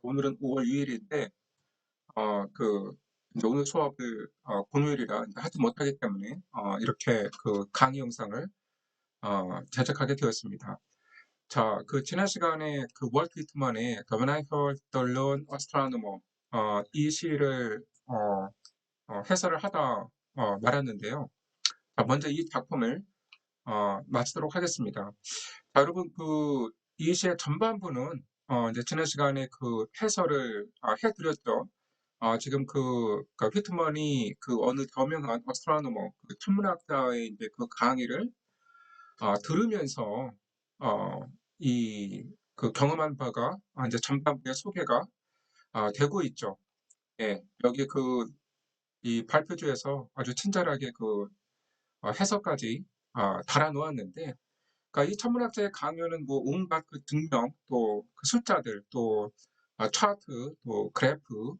오늘은 5월 6일인데, 이제 오늘 수업을, 공휴일이라 이제 하지 못하기 때문에, 이렇게 그 강의 영상을, 제작하게 되었습니다. 자, 지난 시간에 그 월트 위트만의 When I Heard the Lone Astronomer, 이 시를, 해설을 하다, 말았는데요. 자, 먼저 이 작품을, 마치도록 하겠습니다. 자, 여러분, 이 시의 전반부는, 이제 지난 시간에 그 해설을, 해드렸죠. 지금 휘트먼이 어느 저명한 어스트로노머, 천문학자의 이제 그 강의를, 들으면서, 어, 경험한 바가, 이제 전반부에 소개가, 되고 있죠. 예, 여기 이 발표주에서 아주 친절하게 해석까지, 달아 놓았는데, 그러니까 이 천문학자의 강요는 뭐 온갖 그 증명, 또 그 숫자들, 또 차트, 또 그래프,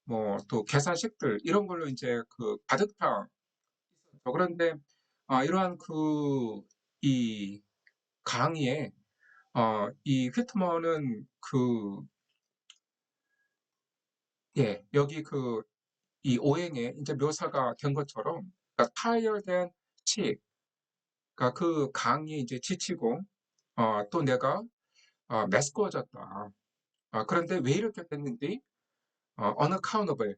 뭐 또 계산식들 이런 걸로 이제 가득 차 있었죠. 그런데 이러한 이 강의에 이 휘트먼은 예, 여기 이 오행에 이제 묘사가 된 것처럼 그러니까 tired and sick, 그러니까 그 강의에 이제 지치고 또 내가 메스꺼워졌다. 그런데 왜 이렇게 됐는지 unaccountable,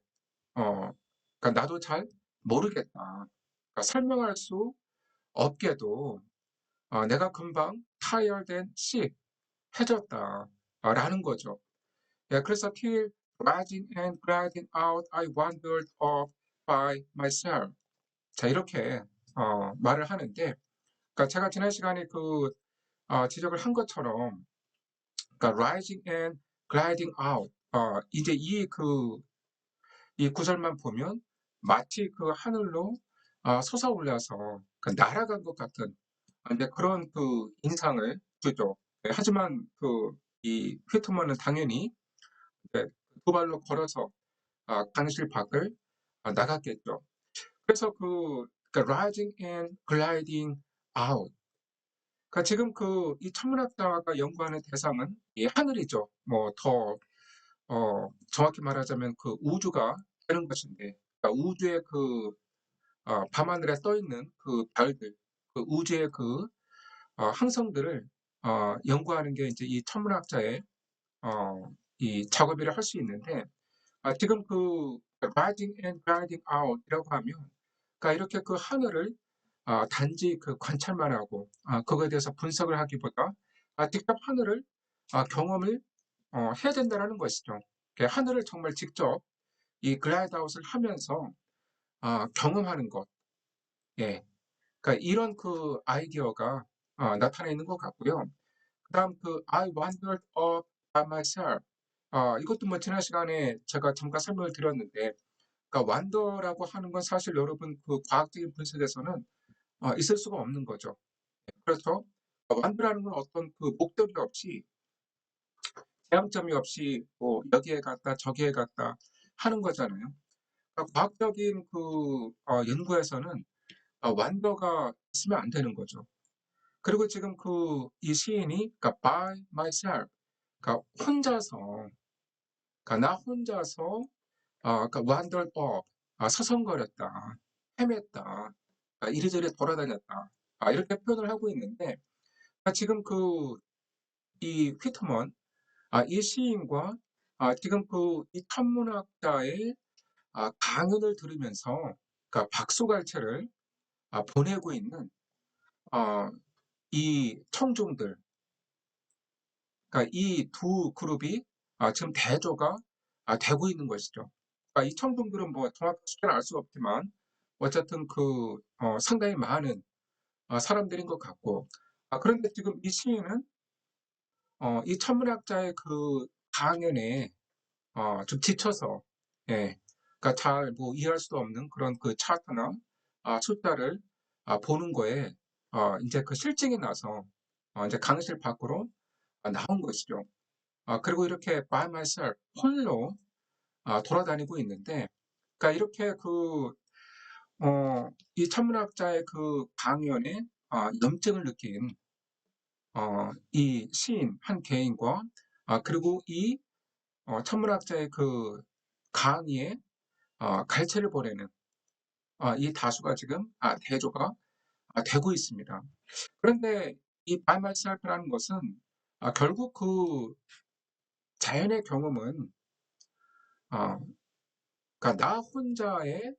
그러니까 나도 잘 모르겠다. 그러니까 설명할 수 없게도 내가 금방 tired and sick, 해졌다. 라는 거죠. 예, 그래서 till rising and gliding out, I wandered off by myself. 자, 이렇게 말을 하는데, 그러니까 제가 지난 시간에 지적을 한 것처럼, 그러니까 rising and gliding out, 이제 이 구절만 보면 마치 하늘로 솟아올라서 날아간 것 같은 이제 그런 인상을 주죠. 네, 하지만 이 휘트먼은 당연히 네, 두 발로 걸어서 강실 밖을 나갔겠죠. 그래서 그러니까 rising and gliding out. 그러니까 지금 이 천문학자가 연구하는 대상은 이 하늘이죠. 뭐 정확히 말하자면 우주가 되는 것인데, 그러니까 우주의 밤하늘에 떠 있는 별들, 우주의 항성들을 연구하는 게 이제 이 천문학자의 이 작업이라 할 수 있는데, 지금 rising and gliding out이라고 하면, 그러니까 이렇게 하늘을 단지 관찰만 하고 그거에 대해서 분석을 하기보다 직접 하늘을 경험을 해야 된다는 것이죠. 하늘을 정말 직접 이 글라이드 아웃을 하면서 경험하는 것. 예. 그러니까 이런 아이디어가 나타나 있는 것 같고요. 그다음 I wandered up by myself. 이것도 뭐 지난 시간에 제가 잠깐 설명을 드렸는데, 그러니까 wander라고 하는 건 사실 여러분 과학적인 분석에서는 있을 수가 없는 거죠. 그래서 wander라는 건 어떤 목적이 없이 제한점이 없이 뭐 여기에 갔다 저기에 갔다 하는 거잖아요. 그러니까 과학적인 연구에서는 wander가 있으면 안 되는 거죠. 그리고 지금 이 시인이 그러니까 by myself, 그러니까 혼자서, 그러니까 나 혼자서 그러니까 wandered up, 서성거렸다, 헤맸다, 이리저리 돌아다녔다, 이렇게 표현을 하고 있는데, 지금 이 휘트먼, 이 시인과 지금 이 천문학자의 강연을 들으면서 그러니까 박수갈채를 보내고 있는 어, 이 청중들, 그러니까 이 두 그룹이 지금 대조가 되고 있는 것이죠. 그러니까 이 청중들은 뭐 정확한 숫자는 알 수 없지만 어쨌든 상당히 많은 사람들인 것 같고, 그런데 지금 이 시인은 이 천문학자의 강연에 좀 지쳐서, 예, 그러니까 잘 뭐 이해할 수 없는 그런 차트나 숫자를 보는 거에 이제 실증이 나서 이제 강의실 밖으로 나온 것이죠. 그리고 이렇게 by myself, 홀로 돌아다니고 있는데, 그러니까 이렇게 이 천문학자의 강연에 염증을 느낀 이 시인 한 개인과 그리고 이 천문학자의 그 강의에 갈채를 보내는 이 다수가 지금 대조가 되고 있습니다. 그런데 이 by myself라는 것은 결국 그 자연의 경험은 어, 그러니까 나 혼자의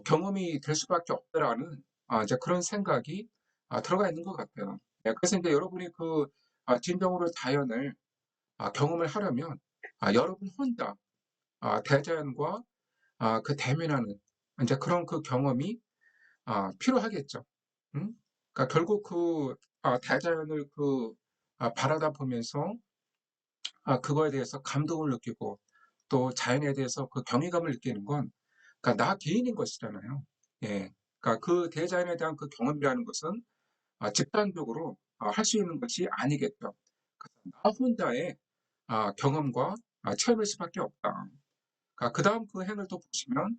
경험이 될 수밖에 없다라는 이제 그런 생각이 들어가 있는 것 같아요. 예, 그래서 이제 여러분이 그 진정으로 자연을 경험을 하려면 여러분 혼자 대자연과 그 대면하는 이제 그런 그 경험이 필요하겠죠. 음? 그러니까 결국 그 대자연을 그 바라다 보면서 그거에 대해서 감동을 느끼고 또 자연에 대해서 그 경외감을 느끼는 건 그러니까 나 개인인 것이잖아요. 예. 그러니까 그 대자연에 대한 그 경험이라는 것은 집단적으로 할 수 있는 것이 아니겠죠. 그래서 나 혼자의 경험과 체험일 수밖에 없다. 그 다음 그 행을 또 보시면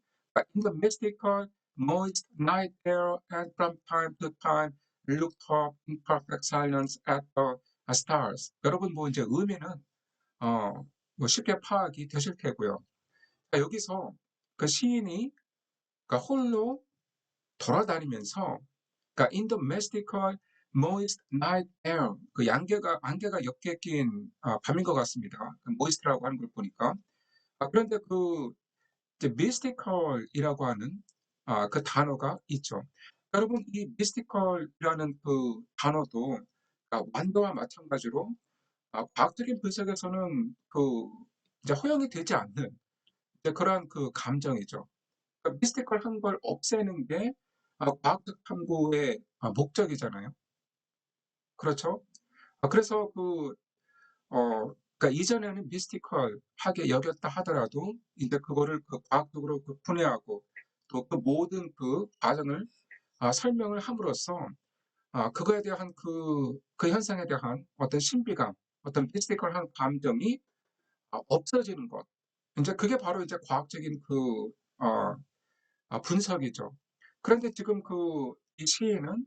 In the mystical, moist night air and from time to time looked up in perfect silence at the stars. 여러분 뭐 이제 의미는 뭐 쉽게 파악이 되실 테고요. 여기서 그 시인이 그러니까 홀로 돌아다니면서 그러니까 in the mystical, moist night air 그 안개가 옅게 낀 밤인 것 같습니다. 그 moist라고 하는 걸 보니까 그런데 그 이제 mystical이라고 하는 그 단어가 있죠. 여러분 이 mystical이라는 그 단어도 완도와 마찬가지로 과학적인 분석에서는 그 이제 허용이 되지 않는 이제 그러한 그 감정이죠. 그러니까 미스티컬한 걸 없애는 게 과학적 탐구의 목적이잖아요. 그렇죠? 그래서 그러니까 이전에는 미스티컬하게 여겼다 하더라도 이제 그거를 그 과학적으로 그 분해하고 또 그 모든 그 과정을 설명을 함으로써 그거에 대한 그 현상에 대한 어떤 신비감, 어떤 미스티컬한 감정이 없어지는 것. 이제 그게 바로 이제 과학적인 어, 분석이죠. 그런데 지금 이 시인은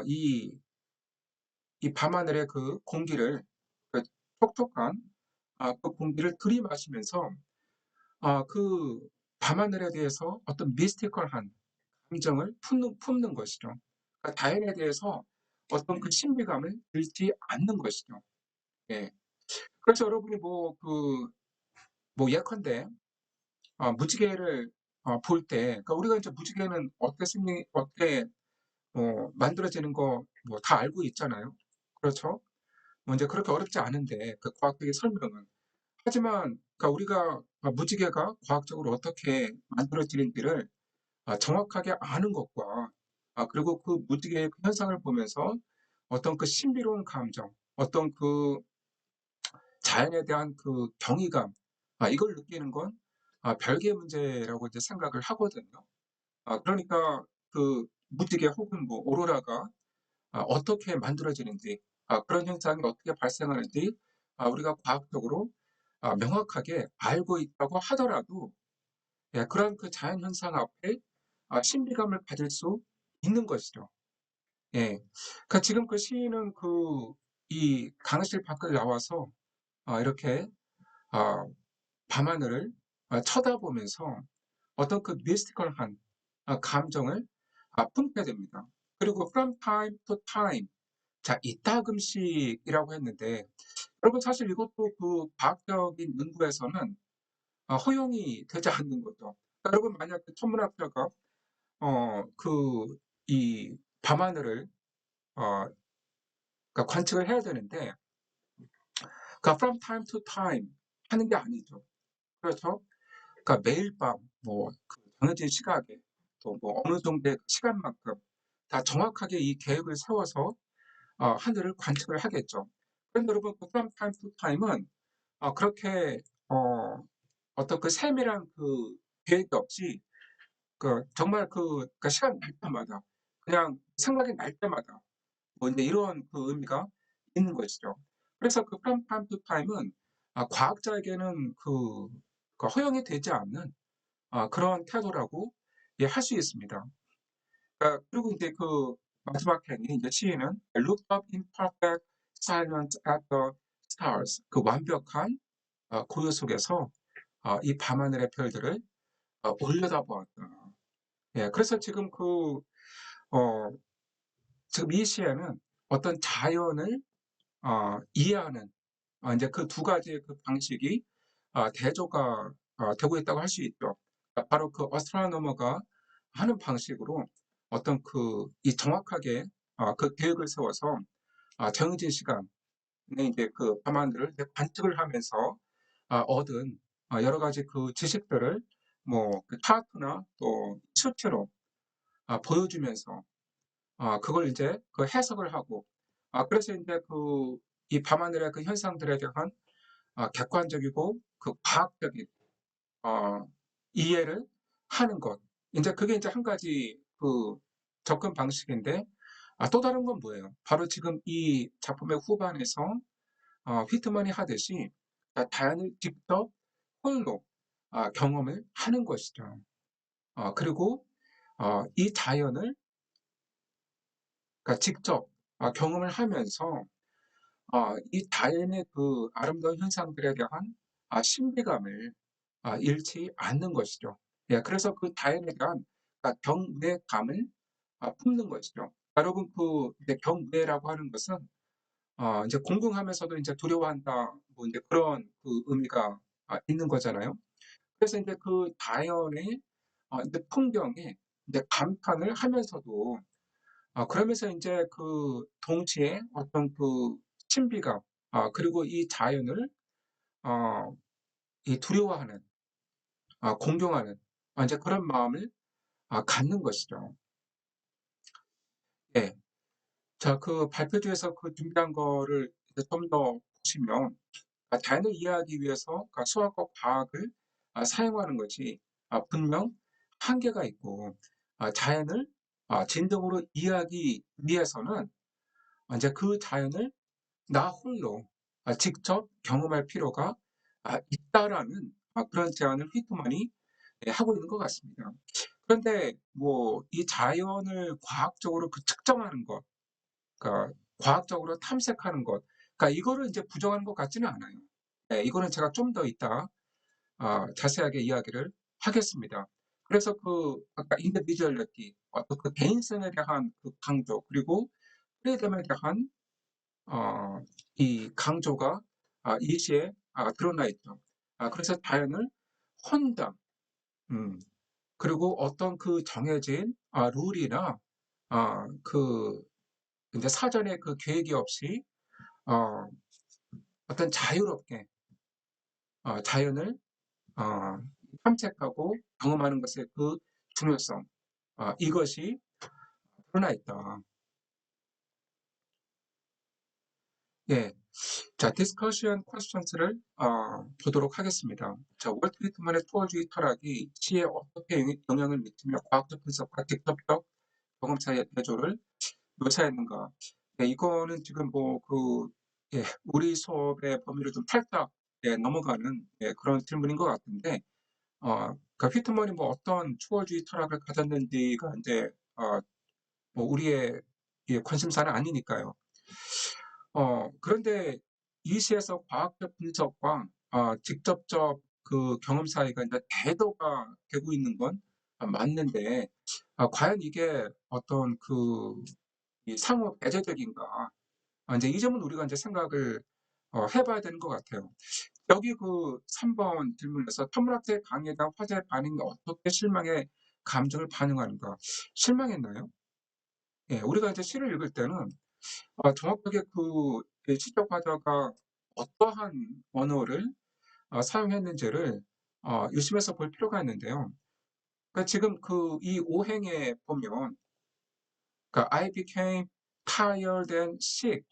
이 밤하늘의 그 공기를 그 촉촉한 그 공기를 들이마시면서 그 밤하늘에 대해서 어떤 미스티컬한 감정을 품는 것이죠. 그러니까 자연에 대해서 어떤 그 신비감을 잃지 않는 것이죠. 예. 그래서 여러분이 뭐 예컨대 무지개를 볼 때, 그러니까 우리가 이제 무지개는 어떻게 만들어지는 거 뭐 다 알고 있잖아요. 그렇죠? 뭐 이제 그렇게 어렵지 않은데 그 과학적인 설명은. 하지만 그러니까 우리가 무지개가 과학적으로 어떻게 만들어지는지를 정확하게 아는 것과 그리고 그 무지개의 그 현상을 보면서 어떤 그 신비로운 감정, 어떤 그 자연에 대한 그 경이감, 이걸 느끼는 건 별개의 문제라고 이제 생각을 하거든요. 그러니까 그 무지개 혹은 뭐 오로라가 어떻게 만들어지는지, 그런 현상이 어떻게 발생하는지 우리가 과학적으로 명확하게 알고 있다고 하더라도 예, 그런 그 자연 현상 앞에 신비감을 가질 수 있는 것이죠. 예. 그러니까 지금 그 시인은 이 강의실 밖을 나와서 이렇게 아, 밤하늘을 쳐다보면서 어떤 그 미스티컬한 감정을 품게 됩니다. 그리고 from time to time, 자, 이따금씩이라고 했는데, 여러분 사실 이것도 그 과학적인 연구에서는 허용이 되지 않는 거죠. 그러니까 여러분 만약 그 천문학자가 이 밤하늘을 어, 그러니까 관측을 해야 되는데, 그러니까 from time to time 하는 게 아니죠. 그렇죠? 그러니까 매일 밤, 그 정해진 시각에 또 뭐 어느 정도의 시간만큼 다 정확하게 이 계획을 세워서 하늘을 관측을 하겠죠. 그런데 여러분, 그 from time to time은 그렇게 어, 어떤 그 세밀한 그 계획이 없이 정말 그러니까 시간 날 때마다 그냥 생각이 날 때마다 뭐 이제 이런 그 의미가 있는 것이죠. 그래서 그 from time to time은 과학자에게는 그 허용이 되지 않는 그런 태도라고 예, 할 수 있습니다. 그리고 이제 그 마지막 행이 이제 시인은 looked up in perfect silence at the stars. 그 완벽한 고요 속에서 이 밤하늘의 별들을 올려다보았다. 예, 그래서 어, 지금 이 시에는 어떤 자연을 이해하는 이제 그 두 가지의 그 방식이 대조가 되고 있다고 할 수 있죠. 바로 그 어스트로노머가 하는 방식으로 어떤 이 정확하게 그 계획을 세워서 정해진 시간에 이제 그 밤하늘을 이제 관측을 하면서 얻은 여러 가지 그 지식들을 뭐그 차트나 또 수치로 보여주면서 그걸 이제 그 해석을 하고 그래서 이제 이 밤하늘의 그 현상들에 대한 객관적이고 그 과학적인 어, 이해를 하는 것. 이제 그게 이제 한 가지 그 접근 방식인데 또 다른 건 뭐예요? 바로 지금 이 작품의 후반에서 휘트만이 하듯이 자연을 직접 홀로 경험을 하는 것이죠. 그리고 이 자연을 그러니까 직접 경험을 하면서 이 자연의 그 아름다운 현상들에 대한 신비감을 잃지 않는 것이죠. 예, 그래서 그 자연에 대한 경외감을 품는 것이죠. 여러분 이제 경외라고 하는 것은 이제 공경하면서도 이제 두려워한다 뭐 이제 그런 그 의미가 있는 거잖아요. 그래서 이제 그 자연의 이제 풍경에 이제 감탄을 하면서도 그러면서 이제 그 동시에 어떤 그 신비감 그리고 이 자연을 어, 이 두려워하는 공경하는 이제 그런 마음을 갖는 것이죠. 예. 자, 그 발표지에서 그 준비한 거를 좀 더 보시면 자연을 이해하기 위해서 수학과 과학을 사용하는 것이 분명 한계가 있고 자연을 진정으로 이해하기 위해서는 이제 그 자연을 나 홀로 직접 경험할 필요가 있다라는 그런 제안을 휘트만이 하고 있는 것 같습니다. 그런데 뭐 이 자연을 과학적으로 측정하는 것, 그러니까 과학적으로 탐색하는 것, 그러니까 이거를 이제 부정하는 것 같지는 않아요. 네, 이거는 제가 좀 더 이따 자세하게 이야기를 하겠습니다. 그래서 아까 인디비주얼리티, 어떤 그 개인성에 대한 그 강조, 그리고 프리덤에 대한 이 강조가 이 시에 드러나 있죠. 그래서 자연을 혼자, 음, 그리고 어떤 그 정해진 룰이나 그 이제 사전에 그 계획이 없이 어, 어떤 자유롭게 자연을 어, 탐색하고 경험하는 것의 그 중요성, 이것이 드러나 있다. 예, 자, 디스커션 퀘스천스를 보도록 하겠습니다. 자, 월트 위트만의 투어주의 철학이 시에 어떻게 영향을 미치며 과학적 분석과 직접적 경험 사이의 대조를 묘사했는가? 네, 이거는 지금 예, 우리 수업의 범위를 좀 살짝 넘어가는 그런 질문인 것 같은데, 휘트먼이 뭐 어떤 추월주의 철학을 가졌는지가 이제 뭐 우리의 관심사는 아니니까요. 그런데 이 시에서 과학적 분석과 직접적 그 경험 사이가 이제 대도가 되고 있는 건 맞는데, 과연 이게 어떤 이 상호 배제적인가? 이제 이 점은 우리가 이제 생각을 해봐야 되는 것 같아요. 여기 그 3번 질문에서 천문학자의 강의에 대한 화제의 반응이 어떻게 실망의 감정을 반영하는가? 실망했나요? 예, 우리가 이제 시를 읽을 때는 정확하게 시적 화자가 어떠한 언어를 사용했는지를 유심해서 볼 필요가 있는데요. 그러니까 지금 이 오행에 보면 I became tired and sick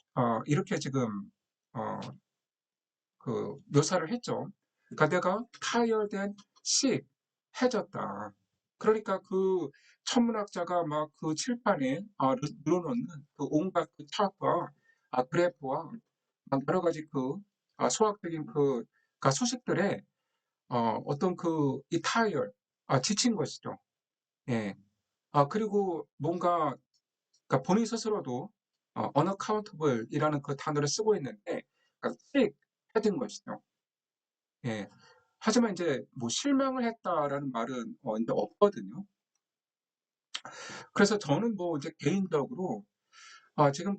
이렇게 지금 어, 묘사를 했죠. 그러니까 내가 tired and sick 해졌다. 그러니까 천문학자가 막 그 칠판에 늘어놓는 그 온갖 그 차트와 그래프와 막 여러 가지 수학적인 소식들에 어떤 이 tired 지친 것이죠. 예. 그리고 뭔가 그러니까 본인 스스로도 unaccountable 이라는 그 단어를 쓰고 있는데 그러니까 sick 해진 것이죠. 예. 하지만 이제 뭐 실망을 했다라는 말은 인제 없거든요. 그래서 저는 뭐 이제 개인적으로 지금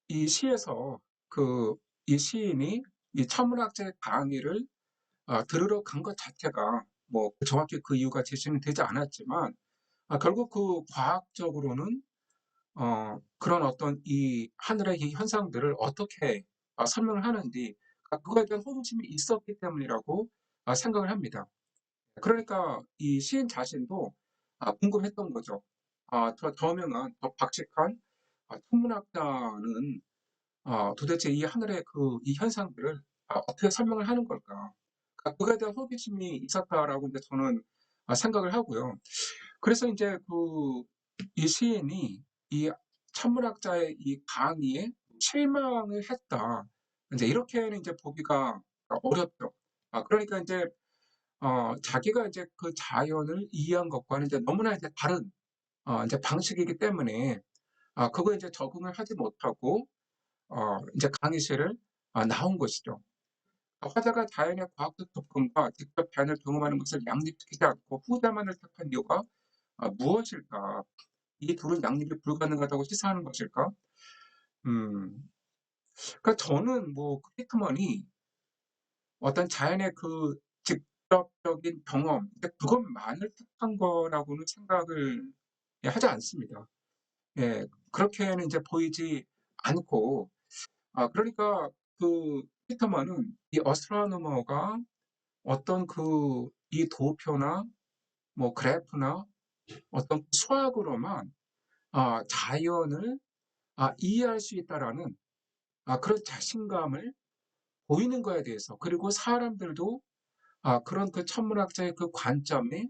이 시에서 그 이 시인이 이 천문학자의 강의를 들으러 간 것 자체가 뭐 정확히 그 이유가 제시는 되지 않았지만 결국 그 과학적으로는 그런 어떤 이 하늘의 이 현상들을 어떻게 설명을 하는지 그거에 대한 호기심이 있었기 때문이라고 생각을 합니다. 그러니까 이 시인 자신도 궁금했던 거죠. 저 저명한 저 박식한 천문학자는 도대체 이 하늘의 이 현상들을 어떻게 설명을 하는 걸까? 그거에 대한 호기심이 있었다라고 이제 저는 생각을 하고요. 그래서 이제 이 시인이 이 천문학자의 이 강의에 실망을 했다. 이제 이렇게는 이제 보기가 어렵죠. 그러니까 이제 자기가 이제 그 자연을 이해한 것과는 이제 너무나 이제 다른 이제 방식이기 때문에 그거에 이제 적응을 하지 못하고 이제 강의실을 나온 것이죠. 화자가 자연의 과학적 접근과 직접 자연을 경험하는 것을 양립시키지 않고 후자만을 택한 이유가 무엇일까? 이 둘은 양립이 불가능하다고 시사하는 것일까? 음, 그러니까 저는 뭐 피트먼이 어떤 자연의 그 직접적인 경험, 그것만을 택한 거라고는 생각을 하지 않습니다. 예, 그렇게는 이제 보이지 않고, 그러니까 피터만은 이 어스트로노머가 어떤 이 도표나 뭐 그래프나 어떤 수학으로만 자연을 이해할 수 있다라는 그런 자신감을 보이는 거에 대해서 그리고 사람들도 그런 그 천문학자의 그 관점에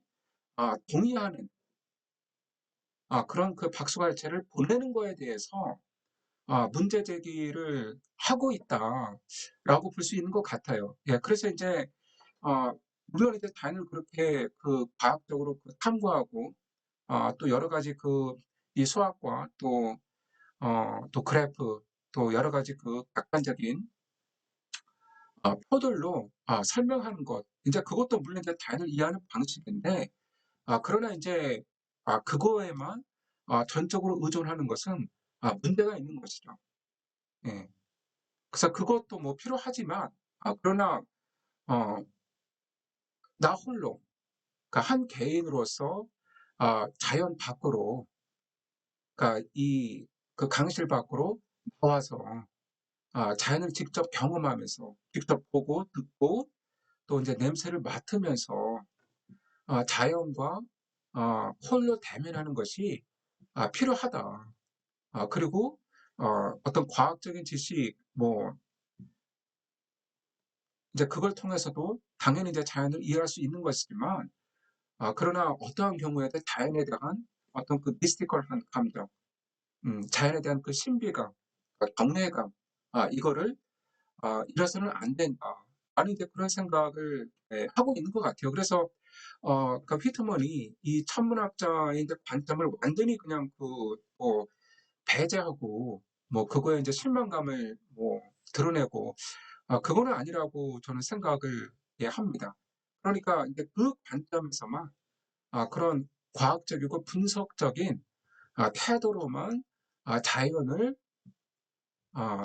동의하는 그런 그 박수갈채를 보내는 거에 대해서 문제 제기를 하고 있다라고 볼 수 있는 것 같아요. 예, 그래서 이제 물론 이제 자연을 그렇게 과학적으로 탐구하고 또 여러 가지 이 수학과 또 그래프 또 여러 가지 객관적인 표들로 설명하는 것. 이제 그것도 물론 이제 자연을 이해하는 방식인데 그러나 이제 그거에만 전적으로 의존하는 것은 문제가 있는 것이죠. 예. 그래서 그것도 뭐 필요하지만 그러나 어, 나 홀로 그러니까 한 개인으로서 자연 밖으로 그러니까 강실 밖으로 나와서 자연을 직접 경험하면서 직접 보고 듣고 또 이제 냄새를 맡으면서 자연과 홀로 대면하는 것이 필요하다. 그리고 어떤 과학적인 지식 뭐 이제 그걸 통해서도 당연히 이제 자연을 이해할 수 있는 것이지만 그러나 어떠한 경우에도 자연에 대한 어떤 그 미스티컬한 감정, 자연에 대한 그 신비감, 경외감, 이거를 이래서는 안 된다. 라는 이제 그런 생각을 하고 있는 것 같아요. 그래서 휘트먼이 이 천문학자의 이제 관점을 완전히 그냥 뭐 배제하고 뭐 그거에 이제 실망감을 뭐 드러내고 그거는 아니라고 저는 생각을 합니다. 그러니까 이제 그 관점에서만 그런 과학적이고 분석적인 태도로만 자연을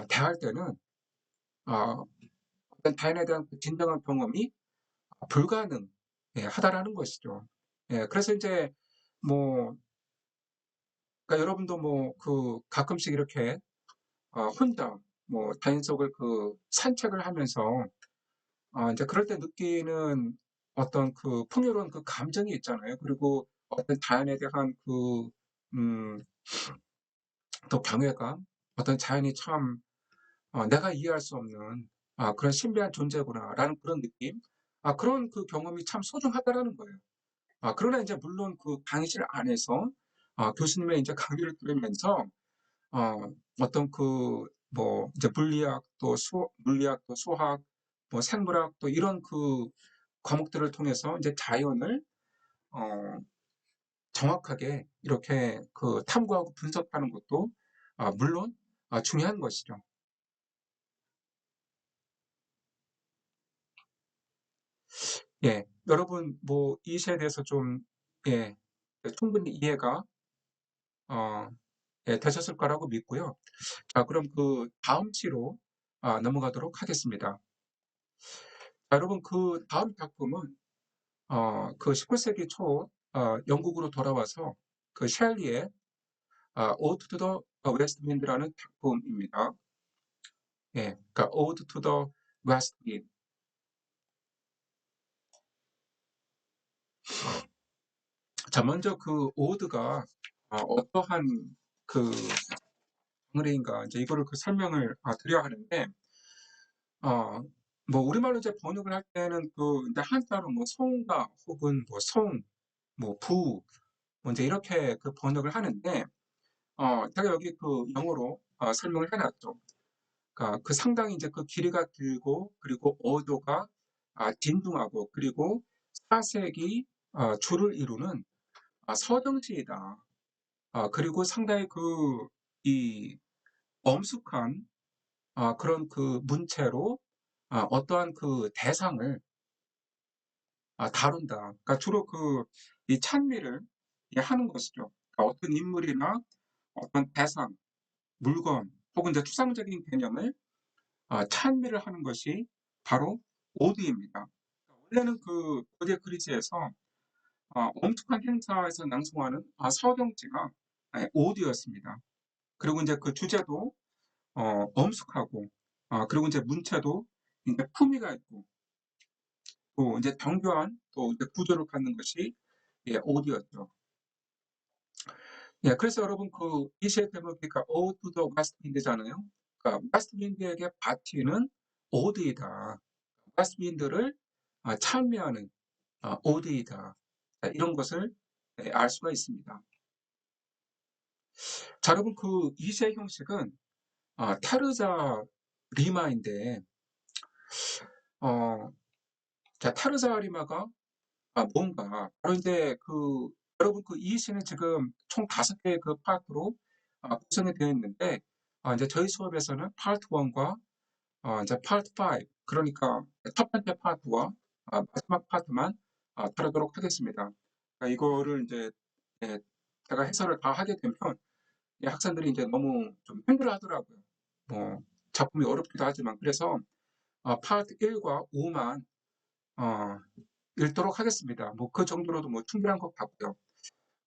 대할 때는 어, 어떤 자연에 대한 그 진정한 경험이 불가능하다라는 것이죠. 예, 그래서 이제 뭐 그러니까 여러분도 뭐 가끔씩 이렇게 혼자 뭐 자연 속을 산책을 하면서 이제 그럴 때 느끼는 어떤 풍요로운 감정이 있잖아요. 그리고 어떤 자연에 대한 음, 또 경외감, 어떤 자연이 참 내가 이해할 수 없는 그런 신비한 존재구나라는 그런 느낌, 그런 경험이 참 소중하다라는 거예요. 그러나 이제 물론 강의실 안에서 교수님의 이제 강의를 들으면서 어, 어떤 뭐 이제 물리학 또 수학, 뭐 생물학 또 이런 과목들을 통해서 이제 자연을 어, 정확하게 이렇게 탐구하고 분석하는 것도 물론 중요한 것이죠. 예, 여러분 뭐 이 시에 대해서 좀 예, 충분히 이해가 어, 예, 되셨을 거라고 믿고요. 자, 그럼 그 다음 시로 넘어가도록 하겠습니다. 자, 여러분 그 다음 작품은 그 19세기 초 영국으로 돌아와서 그 셸리의 Ode to the West Wind라는 작품입니다. 예, 그러니까 Ode to the West Wind. 자, 먼저 그 오드가 어떠한 그 장르인가 이제 이거를 그 설명을 드려야 하는데 어, 뭐 우리말로 이제 번역을 할 때는 그 이제 한자로 뭐 송가 혹은 뭐 송, 뭐 부, 뭐 이제 이렇게 그 번역을 하는데 제가 여기 그 영어로 설명을 해놨죠. 그러니까 그 상당히 이제 그 길이가 길고 그리고 어조가 딩둥하고 그리고 사색이 줄을 이루는 서정지이다. 그리고 상당히 그 이 엄숙한 그런 그 문체로 어떠한 그 대상을 다룬다. 그러니까 주로 그 이 찬미를 하는 것이죠. 그러니까 어떤 인물이나 어떤 대상, 물건 혹은 이제 추상적인 개념을 찬미를 하는 것이 바로 오드입니다. 원래는 그 고대 그리스에서 엄숙한 행사에서 낭송하는 서경지가 오드였습니다. 그리고 이제 그 주제도 엄숙하고 그리고 이제 문체도 이제 품위가 있고 또 이제 정교한 또 이제 구조를 갖는 것이 오드였죠. 예, 그래서 여러분 그 이시의 제목이 그러니까 Ode to the West Wind잖아요. 그러니까 웨스트 윈드에게 바치는 오드이다. 웨스트 윈드를 찬미하는 오드이다. 이런 것을 알 수가 있습니다. 자, 여러분 그 이세 형식은 타르자 리마인데 어, 자, 타르자 리마가 뭔가 바로 이제 그 여러분 그 이 시는 지금 총 5개의 그 파트로 구성이 되어 있는데 이제 저희 수업에서는 파트 1과 이제 파트 5 그러니까 첫 번째 파트와 마지막 파트만 다루도록 하겠습니다. 그러니까 이거를 이제 예, 제가 해설을 다 하게 되면 학생들이 이제 너무 좀 힘들어하더라고요. 뭐 작품이 어렵기도 하지만 그래서 파트 1과 5만 읽도록 하겠습니다. 뭐 그 정도로도 뭐 충분한 것 같고요.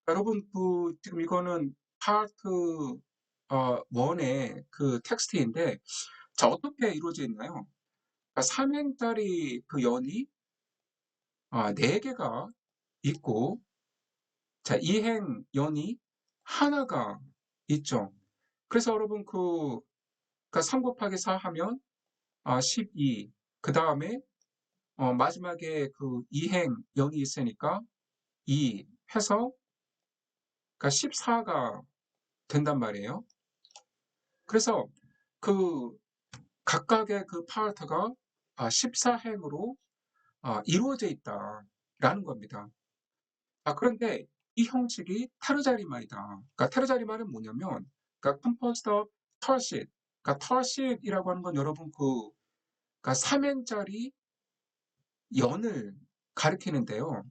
여러분 그 지금 이거는 파트 1의 그 텍스트인데 자 어떻게 이루어져 있나요? 그러니까 삼행짜리 그 연이 4개가 있고 자 이행 연이 하나가 있죠. 그래서 여러분 그러니까 3 곱하기 4 하면 12. 그 다음에 마지막에 그 이행 연이 있으니까 2 해서 그러니까 14가 된단 말이에요. 그래서 그 각각의 그 파트가 14행으로 이루어져 있다라는 겁니다. 그런데 이 형식이 타르자리마이다. 그러니까 타르자리마는 뭐냐면, 그러니까 composed of 털실. 그러니까 털실이라고 하는 건 여러분 그러니까 삼행짜리 연을 가리키는데요.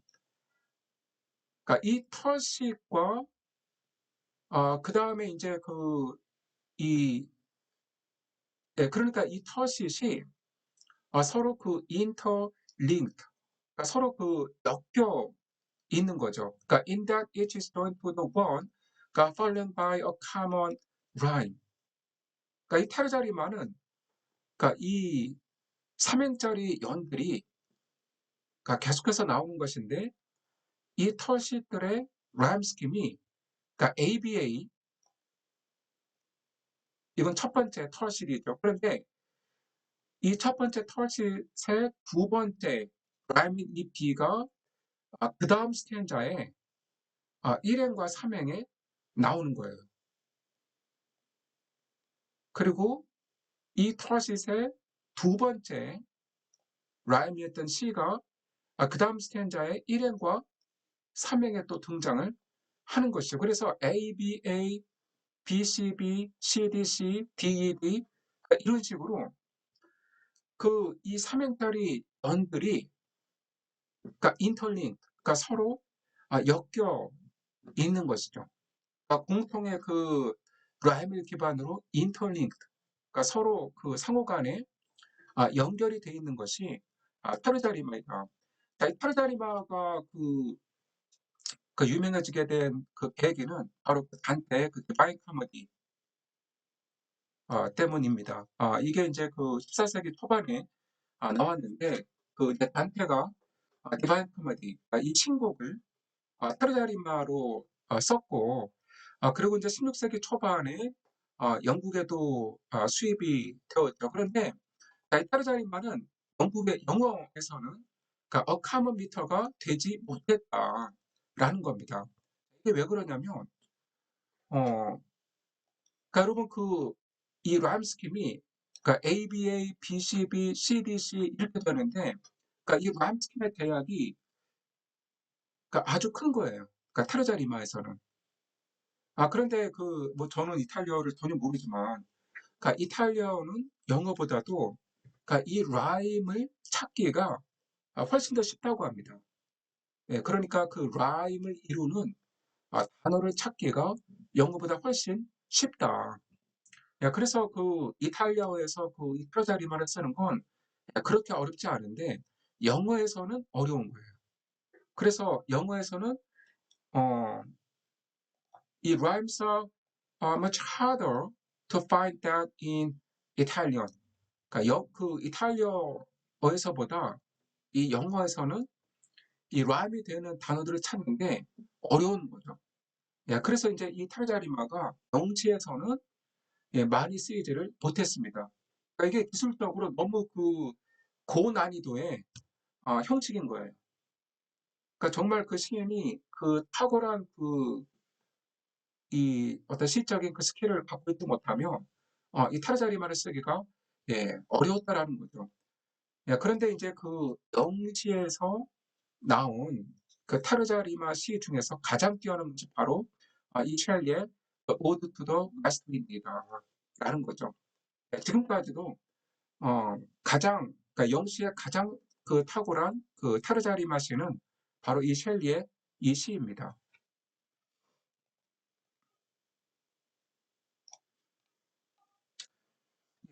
그러니까 이 털실과 그 다음에 이제 이 예, 그러니까 이 털실이 서로 그 interlinked, 그러니까 서로 그 엮여 있는 거죠. 그러니까 in that each is joined to the one, 그러니까 followed by a common rhyme. 그러니까 이 타르자리마는 그러니까 이 삼행짜리 연들이 그러니까 계속해서 나오는 것인데 이 털시들의 라임 스킴이 그러니까 ABA 이건 첫 번째 털실이죠. 그런데 이 첫 번째 털실의 두 번째 라임 이 B가 그 다음 스탠자에 1행과 3행에 나오는 거예요. 그리고 이 트러시의 두 번째 라임이었던 C가 그 다음 스탠자의 1행과 3행에 또 등장을 하는 것이죠. 그래서 A, B, A, B, C, B, C, D, C, D, E, D 이런 식으로 그 이 3행짜리 연들이 그러니까 인터링, 그러니까 서로 엮여 있는 것이죠. 그러니까 공통의 그 라임을 기반으로 인터링, 그러니까 서로 그 상호 간에 연결이 돼 있는 것이 타르자리마이다. 이 타르자리마가 그 유명해지게 된 그 계기는 바로 그 단테의 그 디바인 카머디 때문입니다. 이게 이제 그 14세기 초반에 나왔는데 그 이제 단테가 디바인 코미디 이 신곡을 타르자리마로 썼고 그리고 이제 16세기 초반에 영국에도 수입이 되었죠. 그런데 이 타르자리마는 영국의 영어에서는 그러니까 어카먼 미터가 되지 못했다라는 겁니다. 이게 왜 그러냐면 어, 그러니까 여러분 이 라임 스킴이 그러니까 ABA, BCB, CDC 이렇게 되는데 그러니까 이 라임 스킴의 대략이 그러니까 아주 큰 거예요. 그러니까 타르자리마에서는. 그런데 뭐 저는 이탈리아어를 전혀 모르지만, 그러니까 이탈리아어는 영어보다도, 그러니까 이 라임을 찾기가 훨씬 더 쉽다고 합니다. 예, 그러니까 그 라임을 이루는 단어를 찾기가 영어보다 훨씬 쉽다. 야, 그래서 그 이탈리아어에서 그 이타르자리마를 쓰는 건 그렇게 어렵지 않은데, 영어에서는 어려운 거예요. 그래서 영어에서는, 어, 이 rhymes are much harder to find that in Italian. 그러니까 그 이탈리아어에서보다 이 영어에서는 이 rhyme이 되는 단어들을 찾는 게 어려운 거죠. 예, 그래서 이제 이 타르자리마가 영지에서는 많이 쓰이지를 못했습니다. 그러니까 이게 기술적으로 너무 그 고난이도의 형식인 거예요. 그러니까 정말 그 시인이 그 탁월한 이 어떤 시적인 그 스킬을 갖고 있지 못하면 이 타르자리마를 쓰기가 어려웠다라는 거죠. 예, 그런데 이제 그 영시에서 나온 그 타르자리마 시 중에서 가장 뛰어난 것이 바로 이 셸리의 오드 투 더 마스터입니다라는 거죠. 예, 지금까지도 그러니까 영시의 가장 그 탁월한 그 타르자리마 시는 바로 이 셸리의 이 시입니다.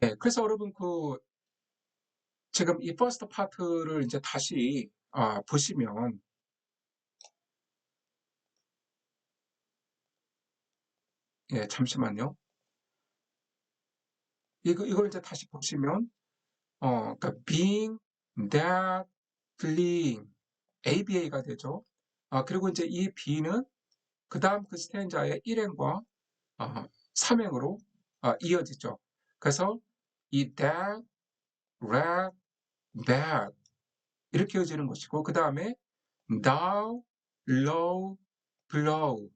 예, 그래서 여러분 지금 이 퍼스트 파트를 이제 다시 보시면 잠시만요. 이걸 이제 다시 보시면 그러니까 being, that, fleeing, ABA가 되죠. 그리고 이제 이 B는 그 다음 그 스탠자의 1행과 3행으로 이어지죠. 그래서 이 that, rat, that 이렇게 이어지는 것이고 그 다음에 thou, low, blow.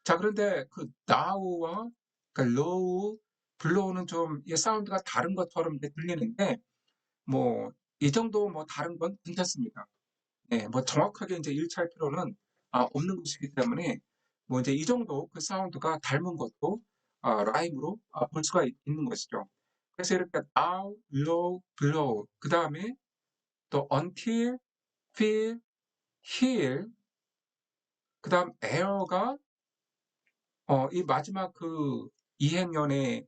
자, 그런데 그 now와 그 low, blow는 좀 사운드가 다른 것처럼 이제 들리는데 뭐 이 정도 뭐 다른 건 괜찮습니다. 네, 뭐 정확하게 이제 일치할 필요는 없는 것이기 때문에 뭐 이제 이 정도 그 사운드가 닮은 것도 라임으로 볼 수가 있는 것이죠. 그래서 이렇게 now, low, blow 그 다음에 또 until, feel, heal 그 다음 air가 이 마지막 그 이행연의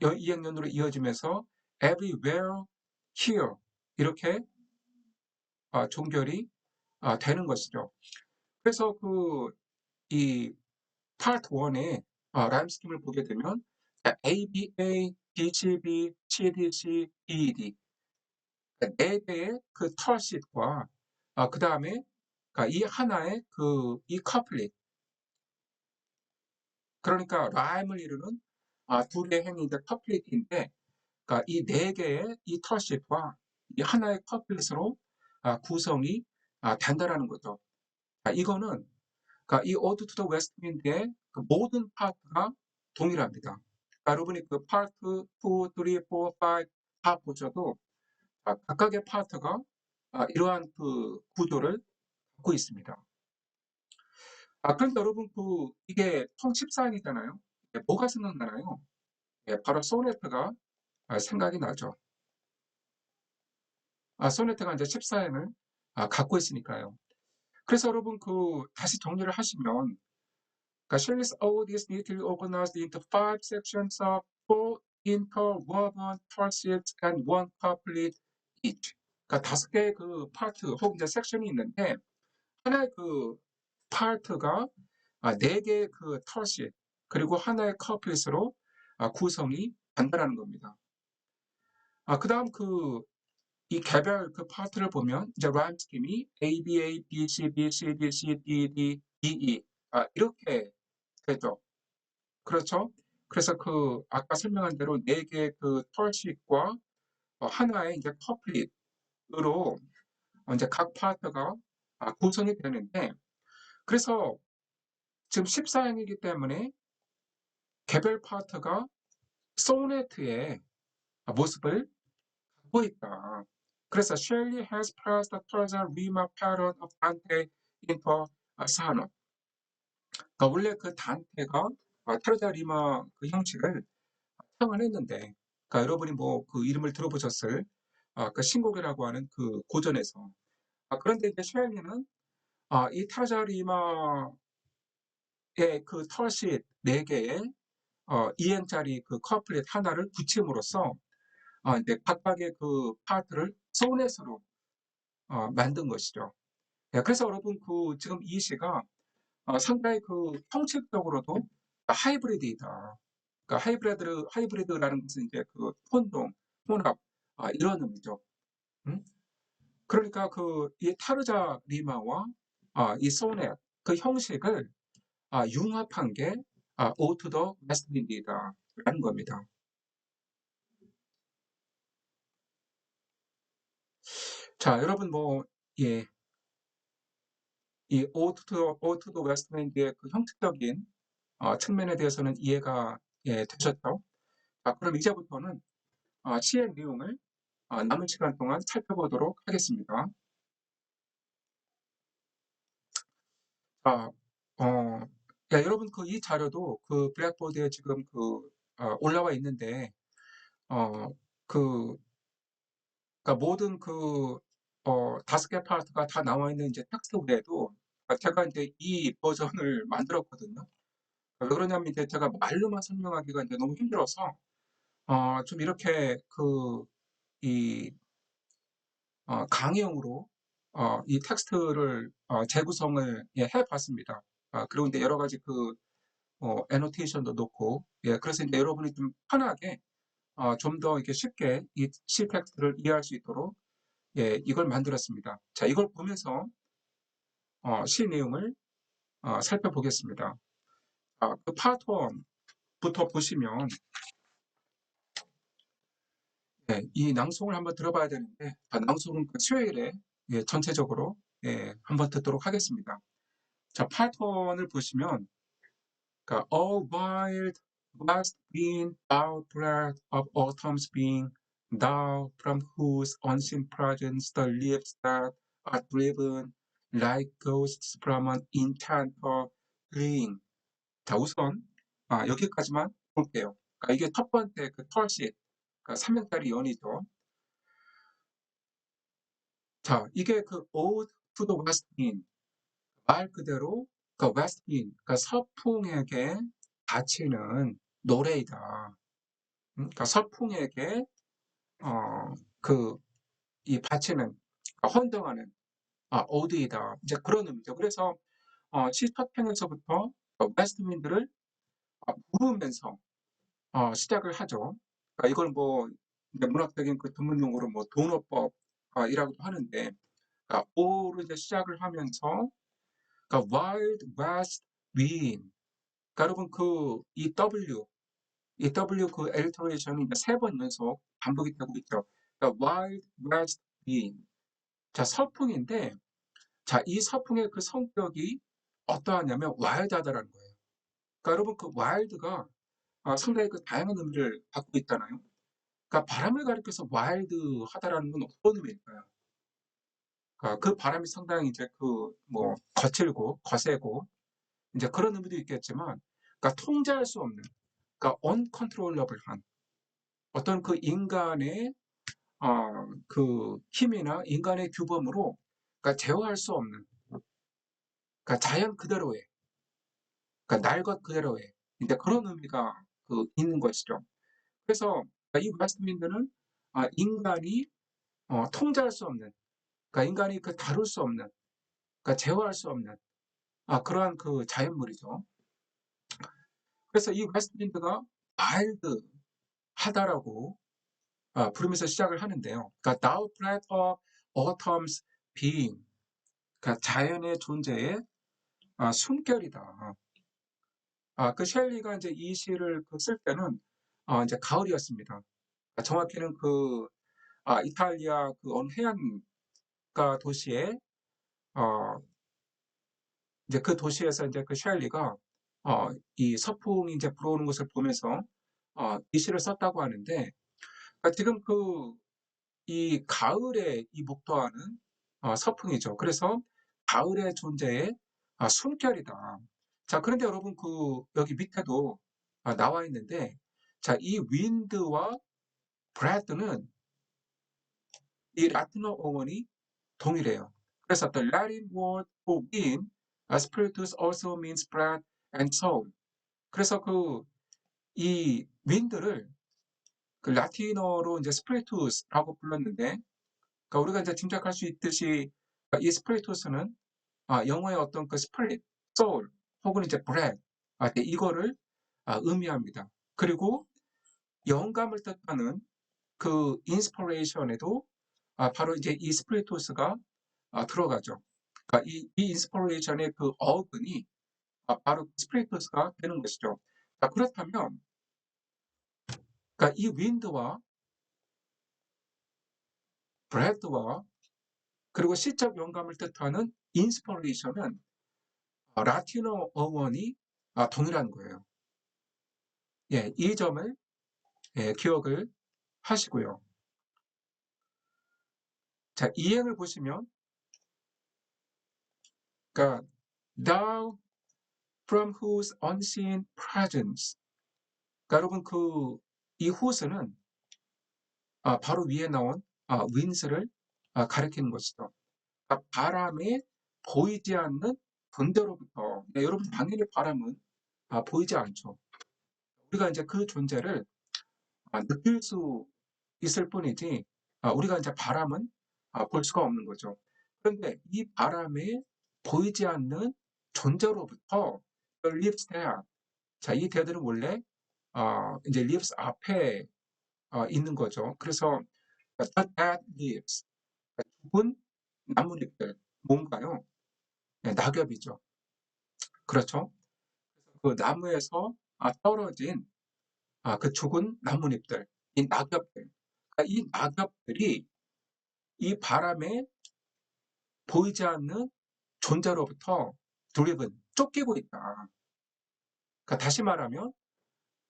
이행연으로 이어지면서 everywhere, here 이렇게 종결이 되는 것이죠. 그래서 이 파트 1의 라임 스킴을 보게 되면 ABA, BGB, CDC, ED 네 개의 그 털싯과 그 다음에 이 하나의 이 커플릿 그러니까 라임을 이루는 둘의 행위 이제 커플릿인데 그러니까 이 네 개의 이 털싯과 이 하나의 커플릿으로 구성이 된다라는 거죠. 이거는 그러니까 이 오드 투 더 웨스트윈드의 그 모든 파트가 동일합니다. 그러니까 여러분이 그 파트 2, 3, 4, 5 다 보셔도 각각의 파트가 이러한 그 구조를 갖고 있습니다. 그런데 여러분 이게 통 14행이잖아요. 뭐가 생각나나요? 바로 소네트가 생각이 나죠. 소네트가 이제 14행을 갖고 있으니까요. 그래서 여러분 다시 정리를 하시면 그러니까 Shelley's ode is neatly organized into five sections of four interwoven tercets and one couplet each. 그러니까 5개의 파트 혹은 이제 섹션이 있는데 하나의 파트가 4개의 터시 그리고 하나의 커플릿으로 구성이 된다는 겁니다. 그다음 이 개별 파트를 보면 이제 라임 스킴이 A, B, A, B, C, B, C, D, C, D, D, E, E 이렇게 되죠. 그렇죠? 그래서 아까 설명한 대로 4개의 털식과 하나의 이제 커플릿으로 이제 각 파트가 구성이 되는데 그래서 지금 14행이기 때문에 개별 파트가 소네트의 모습을 갖고 있다. 그래서 Shelley has pressed the Tarza Rima pattern of Dante into a sonnet. 그러니까 원래 단테가 타르자 리마 형식을 창안했는데, 그러니까 여러분이 이름을 들어보셨을 신곡이라고 하는 고전에서. 그런데 이제 쉘리는 이 타르자 리마의 털실 4개의 2행짜리 커플릿 하나를 붙임으로써 이제 각각의 파트를 소넷으로 만든 것이죠. 예, 그래서 여러분 지금 이 시가 상당히 형식적으로도 하이브리드이다. 그러니까 하이브리드라는 것은 이제 혼동, 혼합 이런 의미죠. 음? 그러니까 이 타르자 리마와 이 소넷 형식을 융합한 게 오투 더 웨스트윈드이다라는 겁니다. 자, 여러분 예, 이 오투 더 웨스트윈드의 형식적인 측면에 대해서는 이해가 되셨죠? 그럼 이제부터는 시의 내용을 남은 시간 동안 살펴보도록 하겠습니다. 아, 여러분 이 자료도 블랙보드에 지금 올라와 있는데 어, 그 그러니까 모든 5개 파트가 다 나와 있는 이제 텍스트 외에도 제가 이제 이 버전을 만들었거든요. 왜 그러냐면 이제 제가 말로만 설명하기가 이제 너무 힘들어서 좀 이렇게 이 강의용으로 이 텍스트를 재구성을 해봤습니다. 그리고 이제 여러 가지 애노테이션도 넣고, 그래서 이제 여러분이 좀 편하게 좀 더 이렇게 쉽게 이 C 텍스트를 이해할 수 있도록 이걸 만들었습니다. 자, 이걸 보면서 C 내용을 살펴보겠습니다. 파트 1부터 보시면 이 낭송을 한번 들어봐야 되는데 낭송은 수요일에 전체적으로 한번 듣도록 하겠습니다. 자, 파트 1을 보시면 all wild must be thou breath of autumn's being, thou from whose unseen presence the leaves that are driven like ghosts from an enchanter fleeing. 자, 우선 여기까지만 볼게요. 이게 첫 번째 털씨, 3명짜리 연이죠. 자, 이게 Ode to the West Wind, 말 그대로 West Wind, 서풍에게 바치는 노래이다. 그러니까 서풍에게 이 바치는 헌정하는 오드이다. 이제 그런 의미죠. 그래서 시 첫 편에서부터 웨스트 윈드를 부르면서 시작을 하죠. 이걸 이제 문학적인 전문 용어로 동어법이라고도 하는데, 오로 이제 시작을 하면서 Wild West Wind. 여러분 이 W 엘리터레이션이 3번 연속 반복이 되고 있죠. Wild West Wind. 자, 서풍인데, 자, 이 서풍의 성격이 어떠하냐면 와일드하다라는 거예요. 여러분 와일드가 상당히 다양한 의미를 갖고 있잖아요. 바람을 가리켜서 와일드하다라는 건 어떤 의미일까요? 바람이 상당히 이제 거칠고 거세고 이제 그런 의미도 있겠지만, 통제할 수 없는, uncontrollable한 어떤 인간의 그 힘이나 인간의 규범으로 그러니까 제어할 수 없는 그러니까 자연 그대로의 그러니까 날 것 그대로의 이제 그런 의미가 있는 것이죠. 그래서 이 웨스트민드는 인간이 통제할 수 없는 그러니까 인간이 다룰 수 없는 그러니까 제어할 수 없는 그러한 자연물이죠. 그래서 이 웨스트민드가 와일드하다라고 부르면서 시작을 하는데요. 그러니까 Thou breath of autumn's being, 그러니까 자연의 존재의 숨결이다. 그 셸리가 이제 이 시를 쓸 때는 이제 가을이었습니다. 정확히는 이탈리아 어느 해안가 도시에 어, 이제 그 도시에서 이제 셸리가 이 서풍이 이제 불어오는 것을 보면서 이 시를 썼다고 하는데 그러니까 지금 이 가을에 이 목도하는 서풍이죠. 그래서 가을의 존재의 숨결이다. 자, 그런데 여러분 여기 밑에도 나와 있는데 자, 이 윈드와 브래드는 이 라틴어 어원이 동일해요. 그래서 the Latin word for wind, spiritus also means breath and soul. 그래서 이 윈드를 라틴어로 이제 스피리투스라고 불렀는데 그러니까 우리가 이제 짐작할 수 있듯이 이 스피리투스는 영어의 어떤 스피릿, 소울 혹은 이제 브레드 이거를 의미합니다. 그리고 영감을 뜻하는 인스퍼레이션에도 바로 이제 이 스피리투스가 들어가죠. 그러니까 이 인스퍼레이션의 어근이 바로 스피리투스가 되는 것이죠. 자, 그렇다면 그러니까 이 윈드와 브레드와 그리고 시적 영감을 뜻하는 인스퍼레이션은 라틴어 어원이 동일한 거예요. 예, 이 점을 기억을 하시고요. 자, 이행을 보시면, 그러니까 thou from whose unseen presence. 그러니까 여러분 이 whose는 바로 위에 나온 wind를 가리키는 것이죠. 그러니까 바람에 보이지 않는 존재로부터. 네, 여러분 당연히 바람은 보이지 않죠. 우리가 이제 그 존재를 느낄 수 있을 뿐이지 우리가 이제 바람은 볼 수가 없는 거죠. 그런데 이 바람에 보이지 않는 존재로부터 lives there. 자, 이 대들은 원래 이제 lives 앞에 있는 거죠. 그래서 the dead leaves, 죽은 나뭇잎들 뭔가요? 네, 낙엽이죠. 그렇죠? 그 나무에서 떨어진 그 죽은 나뭇잎들, 이 낙엽들. 그러니까 이 낙엽들이 이 바람에 보이지 않는 존재로부터 드리븐, 쫓기고 있다. 그러니까 다시 말하면,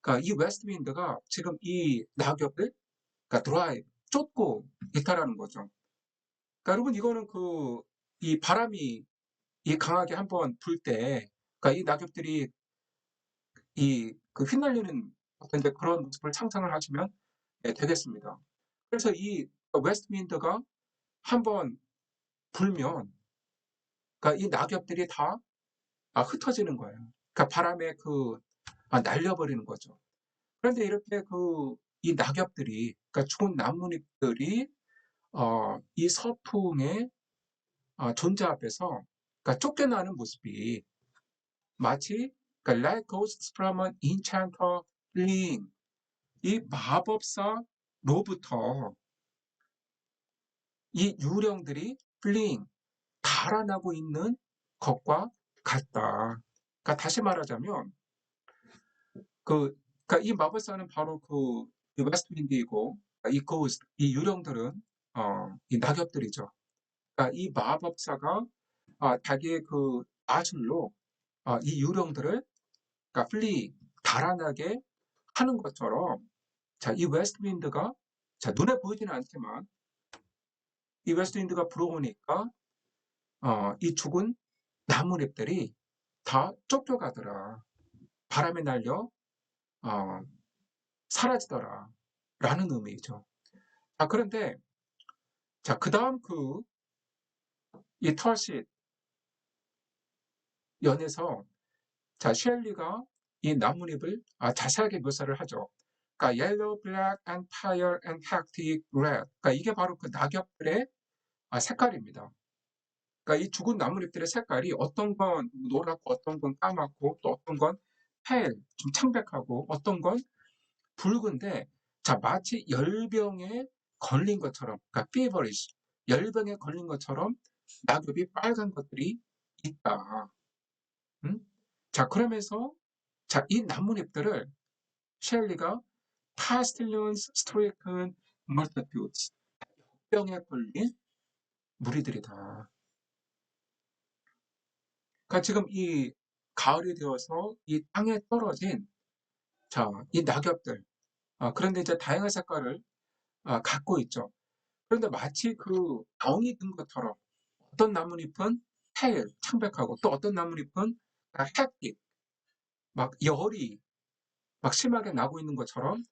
그러니까 이 웨스트윈드가 지금 이 낙엽을, 그러니까 드라이브, 쫓고 있다라는 거죠. 그러니까 여러분 이거는 이 바람이 이 강하게 한번 불 때, 그러니까 이 낙엽들이 휘날리는 어떤 이제 그런 모습을 상상을 하시면 되겠습니다. 그래서 이 웨스트윈드가 한번 불면, 그러니까 이 낙엽들이 다 흩어지는 거예요. 그러니까 바람에 날려버리는 거죠. 그런데 이렇게 이 낙엽들이, 그러니까 죽은 나뭇잎들이 이 서풍의 존재 앞에서 그러니까 쫓겨나는 모습이 마치 그러니까 like ghosts from an enchanter fleeing 이 마법사로부터 이 유령들이 fleeing 달아나고 있는 것과 같다. 그러니까 다시 말하자면 그러니까 이 마법사는 바로 이 웨스트윈드이고 이 고스트, 이 유령들은 이 낙엽들이죠. 그러니까 이 마법사가 자기의 마술로 이 유령들을 그러니까 플리 달아나게 하는 것처럼 자, 이 웨스트윈드가 자, 눈에 보이지는 않지만 이 웨스트윈드가 불어오니까 이 죽은 나뭇잎들이 다 쫓겨가더라. 바람에 날려 어, 사라지더라. 라는 의미죠. 그런데, 자, 그 다음 이 털싯 연에서, 자, 셸리가 이 나뭇잎을 자세하게 묘사를 하죠. 그러니까 yellow, black, and fire, and hectic red. 그러니까 이게 바로 그 낙엽들의 색깔입니다. 그러니까 이 죽은 나뭇잎들의 색깔이 어떤 건 노랗고 어떤 건 까맣고 또 어떤 건 pale, 좀 창백하고 어떤 건 붉은데 자, 마치 열병에 걸린 것처럼 그러니까 feverish, 열병에 걸린 것처럼 낙엽이 빨간 것들이 있다. 음? 자, 그러면서 자, 이 나뭇잎들을 셸리가 pestilence stricken multitudes, 병에 걸린 무리들이다. 그러니까 지금 이 가을이 되어서 이 땅에 떨어진 자, 이 낙엽들. 그런데 이제 다양한 색깔을 갖고 있죠. 그런데 마치 그 덩이 든 것처럼 어떤 나뭇잎은 pale, 창백하고 또 어떤 나뭇잎은 hectic, 막 열이 막 심하게 나고 있는 것처럼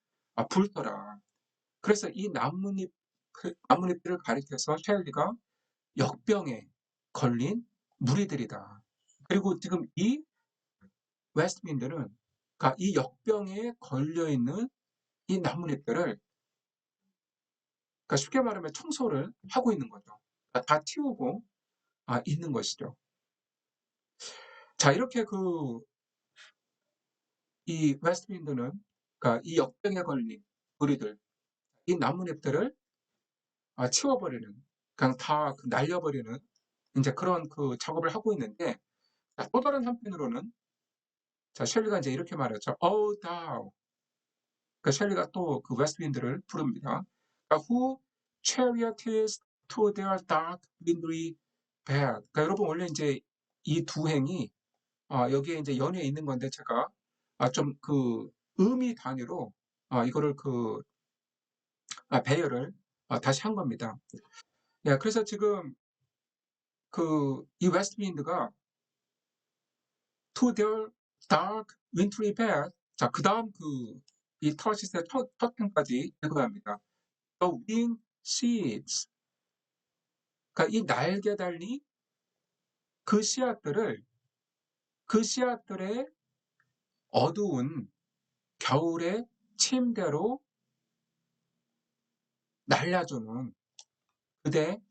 붉더라. 그래서 이 나뭇잎들을 가리켜서 셸리가 역병에 걸린 무리들이다. 그리고 지금 이 웨스트민드는 그러니까 이 역병에 걸려 있는 이 나뭇잎들을 그러니까 쉽게 말하면 청소를 하고 있는 거죠. 그러니까 다 틔우고 있는 것이죠. 자, 이렇게 이 웨스트민드는 그러니까 이 역병에 걸린 무리들, 이 나뭇잎들을 치워버리는, 그냥 다 날려버리는 이제 그런 그 작업을 하고 있는데 자, 또 다른 한편으로는 자, 셸리가 이제 이렇게 말하죠. Oh, thou. 그 셸리가 또 그 웨스트윈드를 부릅니다. Who chariotest to their dark wintry bed. 그러니까 여러분 원래 이제 이 두 행이 여기에 이제 연이어 있는 건데 제가 좀 그 의미 단위로 이거를 배열을 다시 한 겁니다. 예, 그래서 지금 이 웨스트윈드가 to their dark wintry bed. 자, 그 다음 이 터시스의 첫 편까지 읽어야 합니다. The wing seeds. 그러니까 이 날개 달린 그 씨앗들을 그 씨앗들의 어두운 겨울의 침대로 날려주는 그대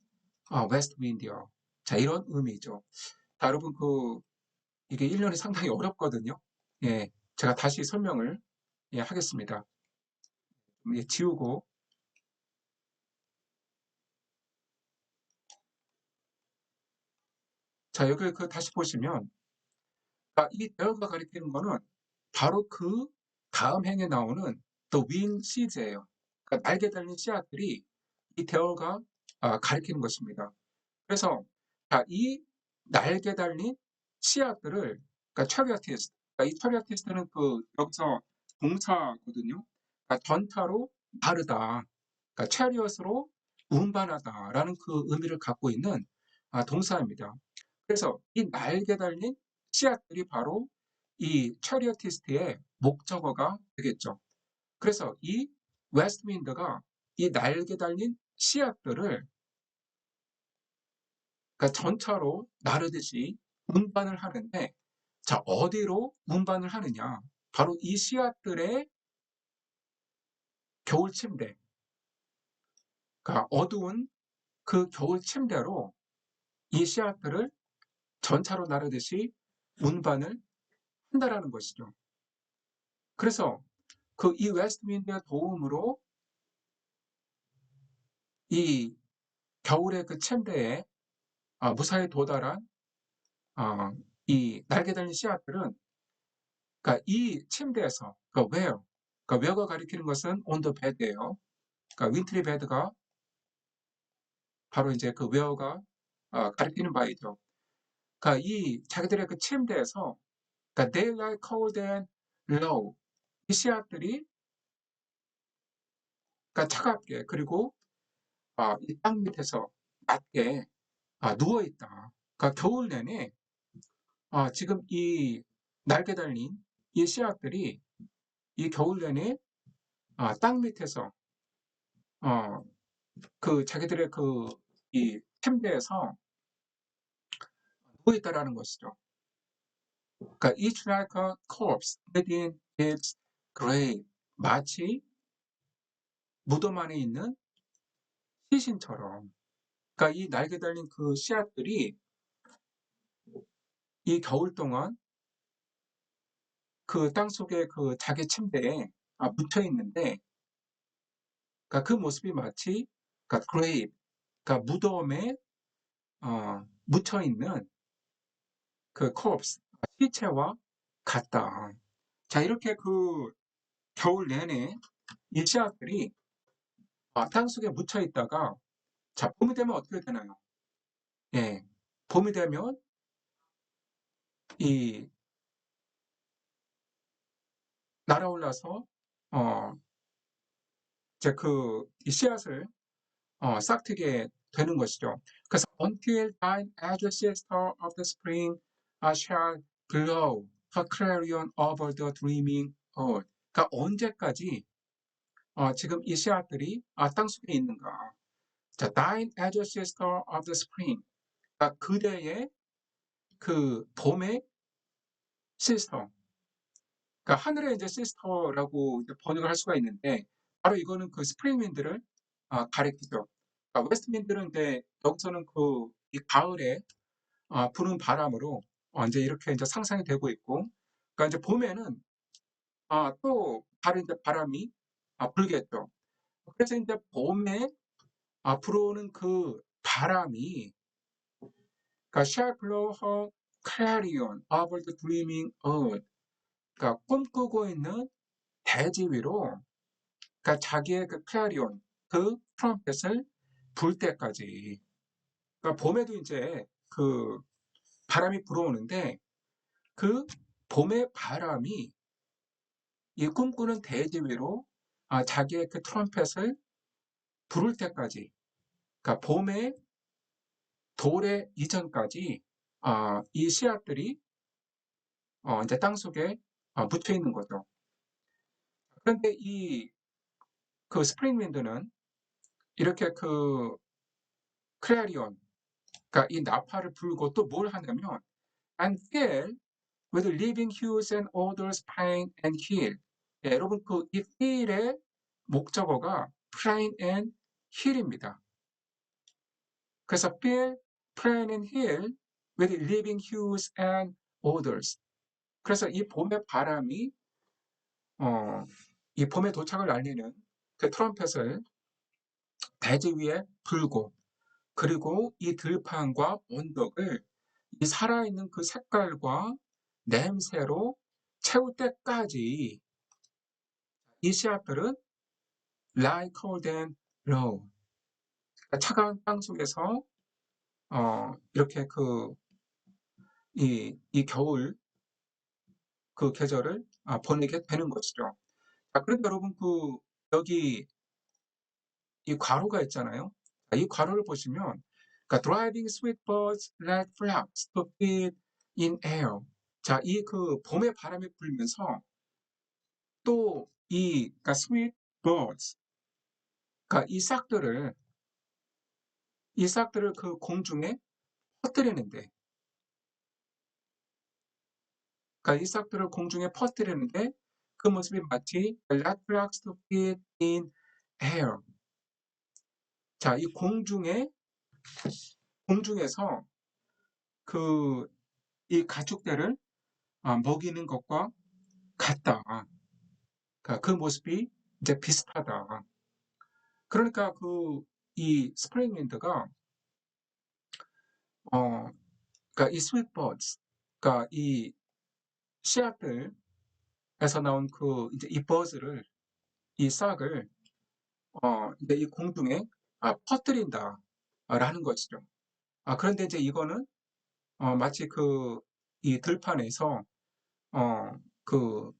웨스트 윈디어. 자, 이런 의미죠. 자, 여러분 이게 1년이 상당히 어렵거든요. 예, 제가 다시 설명을 하겠습니다. 지우고 자, 여기 다시 보시면 이 대어가 가리키는 거는 바로 그 다음 행에 나오는 the wing seeds예요. 그러니까 날개 달린 씨앗들이 이 대어가 가리키는 것입니다. 그래서 이 날개 달린 씨앗들을 그러니까 chariotist, 그러니까 이 chariotist는 여기서 동사거든요. 그러니까 전차로 나르다, 그러니까 chariot으로 운반하다라는 그 의미를 갖고 있는 동사입니다. 그래서 이 날개 달린 씨앗들이 바로 이 chariotist의 목적어가 되겠죠. 그래서 이 웨스트윈드가 이 날개 달린 씨앗들을 그러니까 전차로 나르듯이 운반을 하는데 자, 어디로 운반을 하느냐? 바로 이 씨앗들의 겨울 침대, 그러니까 어두운 그 겨울 침대로 이 씨앗들을 전차로 나르듯이 운반을 한다라는 것이죠. 그래서 이 웨스트윈드의 도움으로 이 겨울의 그 침대에 무사히 도달한 이 날개 달린 씨앗들은 그러니까 이 침대에서 그러니까 where가 가리키는 것은 on the bed예요. 그러니까 윈트리 베드가 바로 이제 그 where가 가리키는 바이죠. 그러니까 이 자기들의 그 침대에서 그러니까 they lie cold and low 이 씨앗들이 그러니까 차갑게 그리고 이 땅 밑에서 낮게 누워 있다. 그러니까 겨울 내내 지금 이 날개 달린 이 씨앗들이 이 겨울 내내 땅 밑에서 그 자기들의 그 이 침대에서 누워 있다라는 것이죠. 그러니까 each like a corpse within its grave. 마치 무덤 안에 있는 시신처럼. 그러니까 이 날개 달린 그 씨앗들이 이 겨울 동안 그 땅속에 그 자기 침대에 묻혀 있는데, 그러니까 그 모습이 마치 그러니까 grave, 그러니까 무덤에 묻혀 있는 그 corpse, 시체와 같다. 자, 이렇게 그 겨울 내내 이 씨앗들이 땅속에 묻혀 있다가, 자, 봄이 되면 어떻게 되나요? 예, 봄이 되면 이 날아올라서 어, 이제 그 이 씨앗을 싹트게 되는 것이죠. 그래서 until thine as a sister of the spring shall blow her clarion over the dreaming earth. 그러니까 언제까지 지금 이 씨앗들이 땅속에 있는가? 자, thine as a sister of the spring. 그러니까 그대의 그 봄의 시스터. 그러니까 하늘의 이제 시스터라고 이제 번역을 할 수가 있는데, 바로 이거는 그 스프링 윈드를 가리키죠. 그러니까 웨스트 윈드는 이제 여기서는 그 이 가을에 부는 바람으로 이제 이렇게 이제 상상이 되고 있고, 그러니까 이제 봄에는 또 다른 이제 바람이 불겠죠. 그래서 이제 봄에 불어오는 그 바람이, 그러니까 shall blow her clarion over the dreaming earth. 그러니까 꿈꾸고 있는 대지 위로, 그러니까 자기의 그 클라리온, 그 트럼펫을 불 때까지. 그러니까 봄에도 이제 그 바람이 불어오는데, 그 봄의 바람이 이 꿈꾸는 대지 위로 자기의 그 트럼펫을 부를 때까지, 그러니까 봄의 도래 이전까지 이 씨앗들이 이제 땅 속에 묻혀 있는 거죠. 그런데 이 그 스프링 윈드는 이렇게 그 클라리온, 그러니까 이 나팔을 불고 또 뭘 하냐면 and fill with living hues and odors pine and hill. 예, 여러분 그 이 fill의 목적어가 pine and hill입니다. 그래서 fill, pine and hill with living hues and odors. 그래서 이 봄의 바람이 이 봄의 도착을 알리는 그 트럼펫을 대지 위에 불고, 그리고 이 들판과 언덕을 이 살아있는 그 색깔과 냄새로 채울 때까지 이 씨앗들은 lie cold and low. 그러니까 차가운 땅 속에서 이렇게 그 이 겨울 그 계절을 보내게 되는 것이죠. 자, 그런데 여러분 그 여기 이 괄호가 있잖아요. 이 괄호를 보시면 그러니까 driving sweet birds like flags to feed in air. 자, 이 그 봄의 바람이 불면서 또 이 그러니까 sweet birds, 그러니까 이 싹들을 그 공중에 퍼뜨리는데, 그러니까 이 싹들을 공중에 퍼뜨리는데 그 모습이 마치 let flags to feed in air. 자, 이 공중에서 그 이 가축들을 먹이는 것과 같다. 그러니까 그 모습이 이제 비슷하다. 그러니까 그 이 스프링 윈드가 그러니까 이 스윗 버드스, 그러니까 이 씨앗들에서 나온 그 이제 이 버즈를, 이 싹을 이제 이 공중에 퍼뜨린다라는 것이죠. 그런데 이제 이거는 마치 그 이 들판에서 어, 그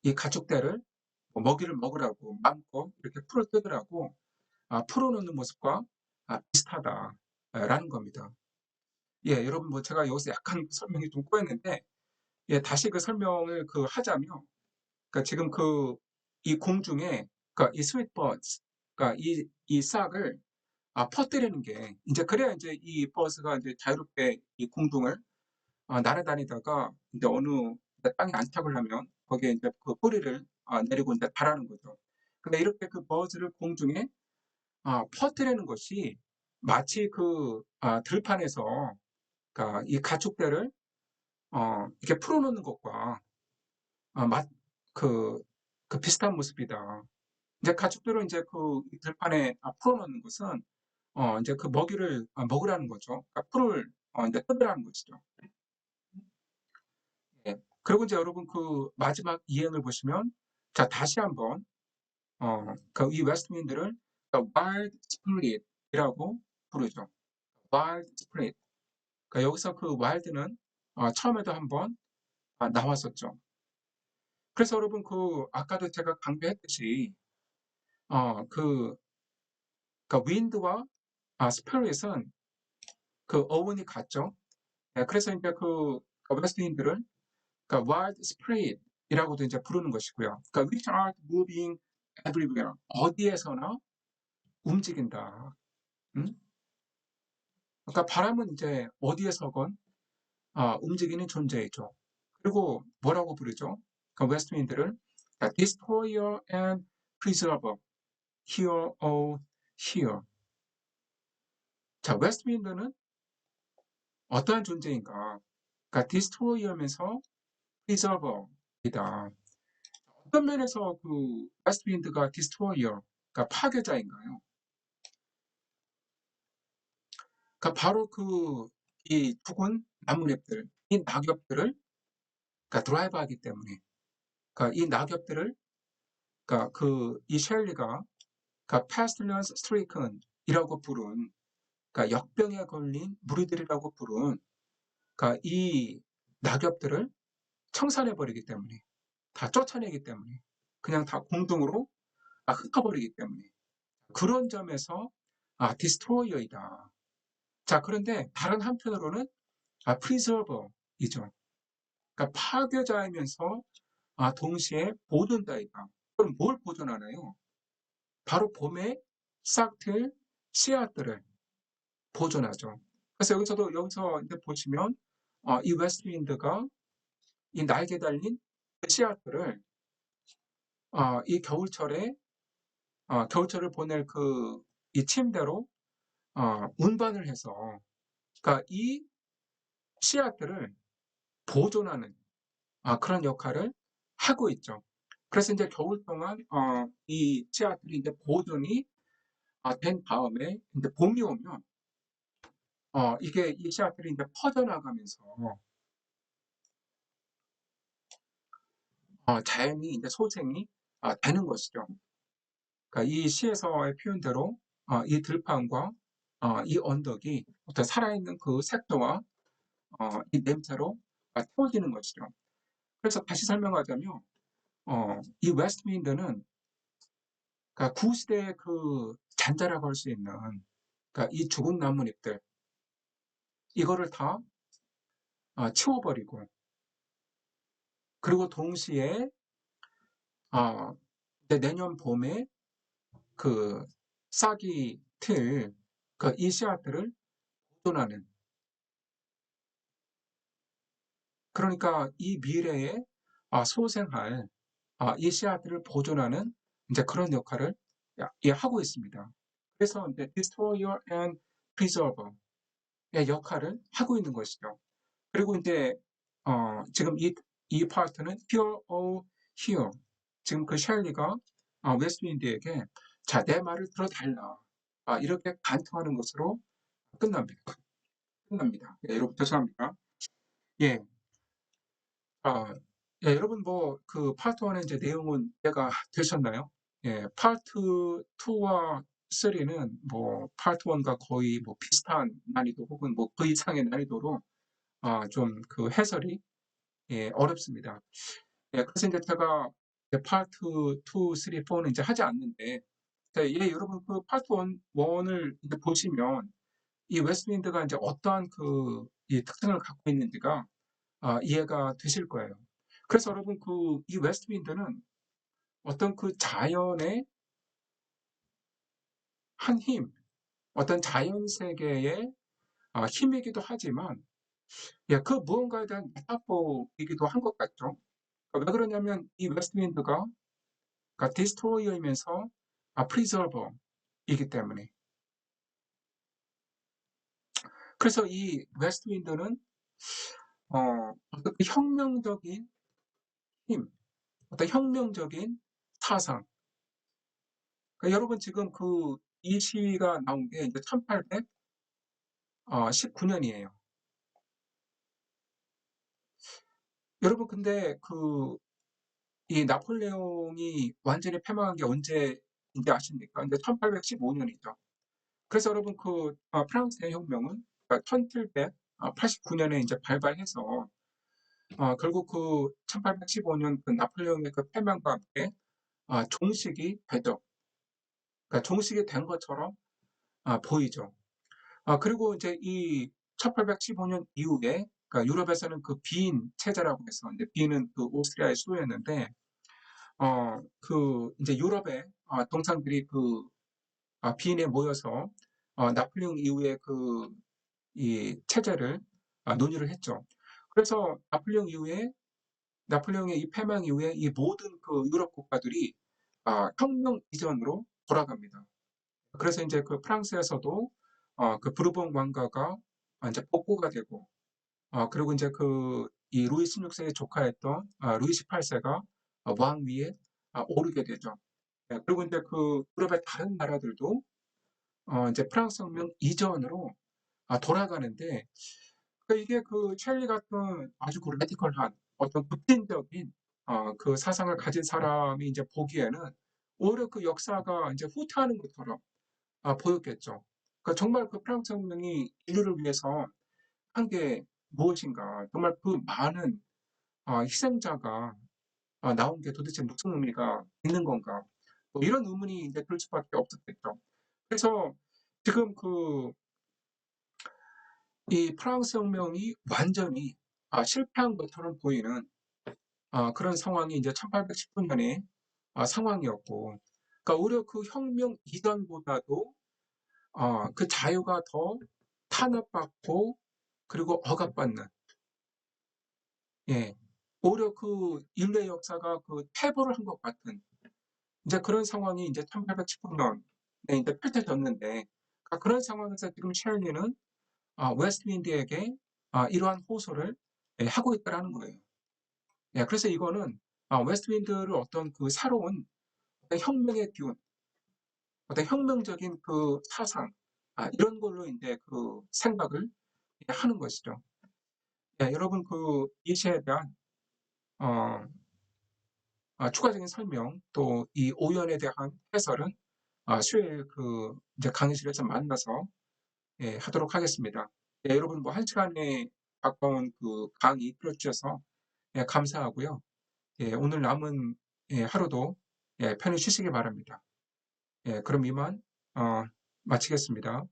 이 가축대를 뭐 먹이를 먹으라고 마음껏 이렇게 풀을 뜯으라고 풀어놓는 모습과 비슷하다라는 겁니다. 예, 여러분 뭐 제가 여기서 약간 설명이 좀 꼬였는데, 예, 다시 그 설명을 그 하자면, 그러니까 지금 그 이 공중에, 그러니까 이 스윗버즈, 그러니까 이 싹을 퍼뜨리는 게 이제 그래야 이제 이 버스가 이제 자유롭게 이 공중을 날아다니다가 이제 어느 이제 땅에 안착을 하면 거기에 이제 그 뿌리를 내리고 이제 달하는 거죠. 근데 이렇게 그 버즈를 공중에 퍼뜨리는 것이 마치 그 들판에서 그러니까 이 가축대를 이렇게 풀어놓는 것과 아, 맛, 그, 그 비슷한 모습이다. 이제 가축들은 이제 그 들판에 풀어놓는 것은 이제 그 먹이를 먹으라는 거죠. 그러니까 풀을 이제 뜯으라는 것이죠. 예. 그리고 이제 여러분 그 마지막 이행을 보시면 자 다시 한번 그이 웨스트민드를 wild spirit이라고 부르죠. wild spirit. 그러니까 여기서 그 wild는 처음에도 한번 나왔었죠. 그래서 여러분 그 아까도 제가 강조했듯이 그 wind와 spirit은 그 어원이 같죠. 예, 그래서 이제 그 웨스트윈드를 그러니까 wild spirit이라고도 이제 부르는 것이고요. 그러니까 which are moving everywhere 어디에서나 움직인다. 음? 그러니까 바람은 이제 어디에서건 움직이는 존재이죠. 그리고 뭐라고 부르죠? 그 웨스트윈드를 destroyer and preserver, here, oh, here. 자, 웨스트윈드는 어떠한 존재인가? 그러니까 destroyer면서 preserver이다. 어떤 면에서 그 웨스트윈드가 destroyer, 그러니까 파괴자인가요? 그러니까 바로 이 죽은 나뭇잎들, 이 낙엽들을 그러니까 드라이브하기 때문에, 그러니까 이 낙엽들을 그러니까 이 셸리가 그러니까 pestilence stricken 이라고 부른 그러니까 역병에 걸린 무리들이라고 부른 그러니까 이 낙엽들을 청산해 버리기 때문에 다 쫓아내기 때문에 그냥 다 공중으로 흩어버리기 때문에 그런 점에서 디스트로이어이다. 자 그런데 다른 한편으로는 프리저버이죠. 그러니까 파괴자이면서 동시에 보존자이다. 그럼 뭘 보존하나요? 바로 봄의 싹틀 씨앗들을 보존하죠. 그래서 여기서 이제 보시면 이 웨스트윈드가 이 날개 달린 그 씨앗들을 이 겨울철을 보낼 이 침대로 운반을 해서 그러니까 이 씨앗들을 보존하는 그런 역할을 하고 있죠. 그래서 이제 겨울 동안 이 씨앗들이 이제 보존이 된 다음에 이제 봄이 오면 이게 이 씨앗들이 이제 퍼져나가면서 자연히 이제 소생이 되는 것이죠. 그러니까 이 시에서의 표현대로 이 들판과 이 언덕이 어떤 살아있는 그 색도와 이 냄새로 태워지는 것이죠. 그래서 다시 설명하자면 이 웨스트윈드는 그러니까 구시대의 그 잔자라고 할 수 있는 그러니까 이 죽은 나뭇잎들 이거를 다 치워버리고 그리고 동시에 이제 내년 봄에 그 싹이 틀 이 씨앗들을 보존하는 그러니까 이 미래에 소생할 이 씨앗들을 보존하는 이제 그런 역할을 하고 있습니다. 그래서 이제 destroyer and preserver의 역할을 하고 있는 것이죠. 그리고 이제 지금 이 파트는 here or here 지금 그 셸리가 웨스트윈드에게 자, 내 말을 들어달라 이렇게 간청하는 것으로 끝납니다. 끝납니다. 예, 여러분 죄송합니다. 예, 아, 예, 여러분 뭐 그 파트 1의 이제 내용은 이해가 되셨나요? 예, 파트 2와 3는 뭐 파트 1과 거의 뭐 비슷한 난이도 혹은 뭐 그 이상의 난이도로 좀 그 해설이 어렵습니다. 예, 그래서 이제 제가 이제 파트 2, 3, 4는 이제 하지 않는데 예, 여러분 그 파트 1을 이제 보시면 이 웨스트윈드가 이제 어떠한 이 특징을 갖고 있는지가 이해가 되실 거예요. 그래서 여러분 이 웨스트윈드는 어떤 그 자연의 한 힘, 어떤 자연 세계의 힘이기도 하지만, 예, 그 무언가에 대한 메타포이기도 한 것 같죠. 왜 그러냐면 이 웨스트윈드가 그러니까 디스트로이어이면서 프리저버이기 때문에. 그래서 이 웨스트윈드는 어떤 그 혁명적인 힘, 어떤 혁명적인 사상. 그러니까 여러분 지금 이 시가 나온 게 이제 1819년이에요. 여러분 근데 이 나폴레옹이 완전히 패망한 게 언제인지 아십니까? 이제 1815년이죠. 그래서 여러분 프랑스 대혁명은 1789년에 이제 발발해서 결국 1815년 그 나폴레옹의 그 패망과 함께 종식이 되죠. 그러니까 종식이 된 것처럼 보이죠. 그리고 이제 이 1815년 이후에 그러니까 유럽에서는 그 비인 체제라고 해서 이제 비인은 그 오스트리아의 수도였는데 이제 유럽의 동상들이 비인에 모여서 나폴레옹 이후에 이 체제를 논의를 했죠. 그래서 나폴레옹의 이 패망 이후에 이 모든 그 유럽 국가들이 혁명 이전으로 돌아갑니다. 그래서 이제 그 프랑스에서도 그 부르봉 왕가가 이제 복고가 되고 그리고 이제 이 루이 16세의 조카였던 루이 18세가 왕 위에 오르게 되죠. 예, 그리고 이제 그 유럽의 다른 나라들도 이제 프랑스 혁명 이전으로 돌아가는데 그러니까 이게 첼리 같은 아주 라디컬한 어떤 급진적인 그 사상을 가진 사람이 이제 보기에는 오히려 그 역사가 이제 후퇴하는 것처럼 보였겠죠. 그러니까 정말 그 프랑스 혁명이 인류를 위해서 한 게 무엇인가, 정말 그 많은 희생자가 나온 게 도대체 무슨 의미가 있는 건가, 뭐 이런 의문이 이제 들 수밖에 없었겠죠. 그래서 지금 이 프랑스 혁명이 완전히 실패한 것처럼 보이는 그런 상황이 이제 1819년에 상황이었고, 그러니까 오히려 그 혁명 이전보다도 그 자유가 더 탄압받고 그리고 억압받는, 예, 오히려 그 인류의 역사가 퇴보를 한 것 같은 이제 그런 상황이 이제 1819년에 이제 펼쳐졌는데, 그런 상황에서 지금 셰일리는 웨스트윈드에게 이러한 호소를 하고 있다라는 거예요. 예, 그래서 이거는 웨스트윈드를 어떤 새로운 어떤 혁명의 기운, 어떤 혁명적인 사상, 이런 걸로 이제 생각을 하는 것이죠. 예, 여러분 이 시에 대한 어, 추가적인 설명 또 이 오연에 대한 해설은 수요일 이제 강의실에서 만나서 하도록 하겠습니다. 예, 여러분 뭐 한 시간에 가까운 강의 들어주셔서 감사하고요. 예, 오늘 남은 하루도 편히 쉬시기 바랍니다. 예, 그럼 이만 마치겠습니다.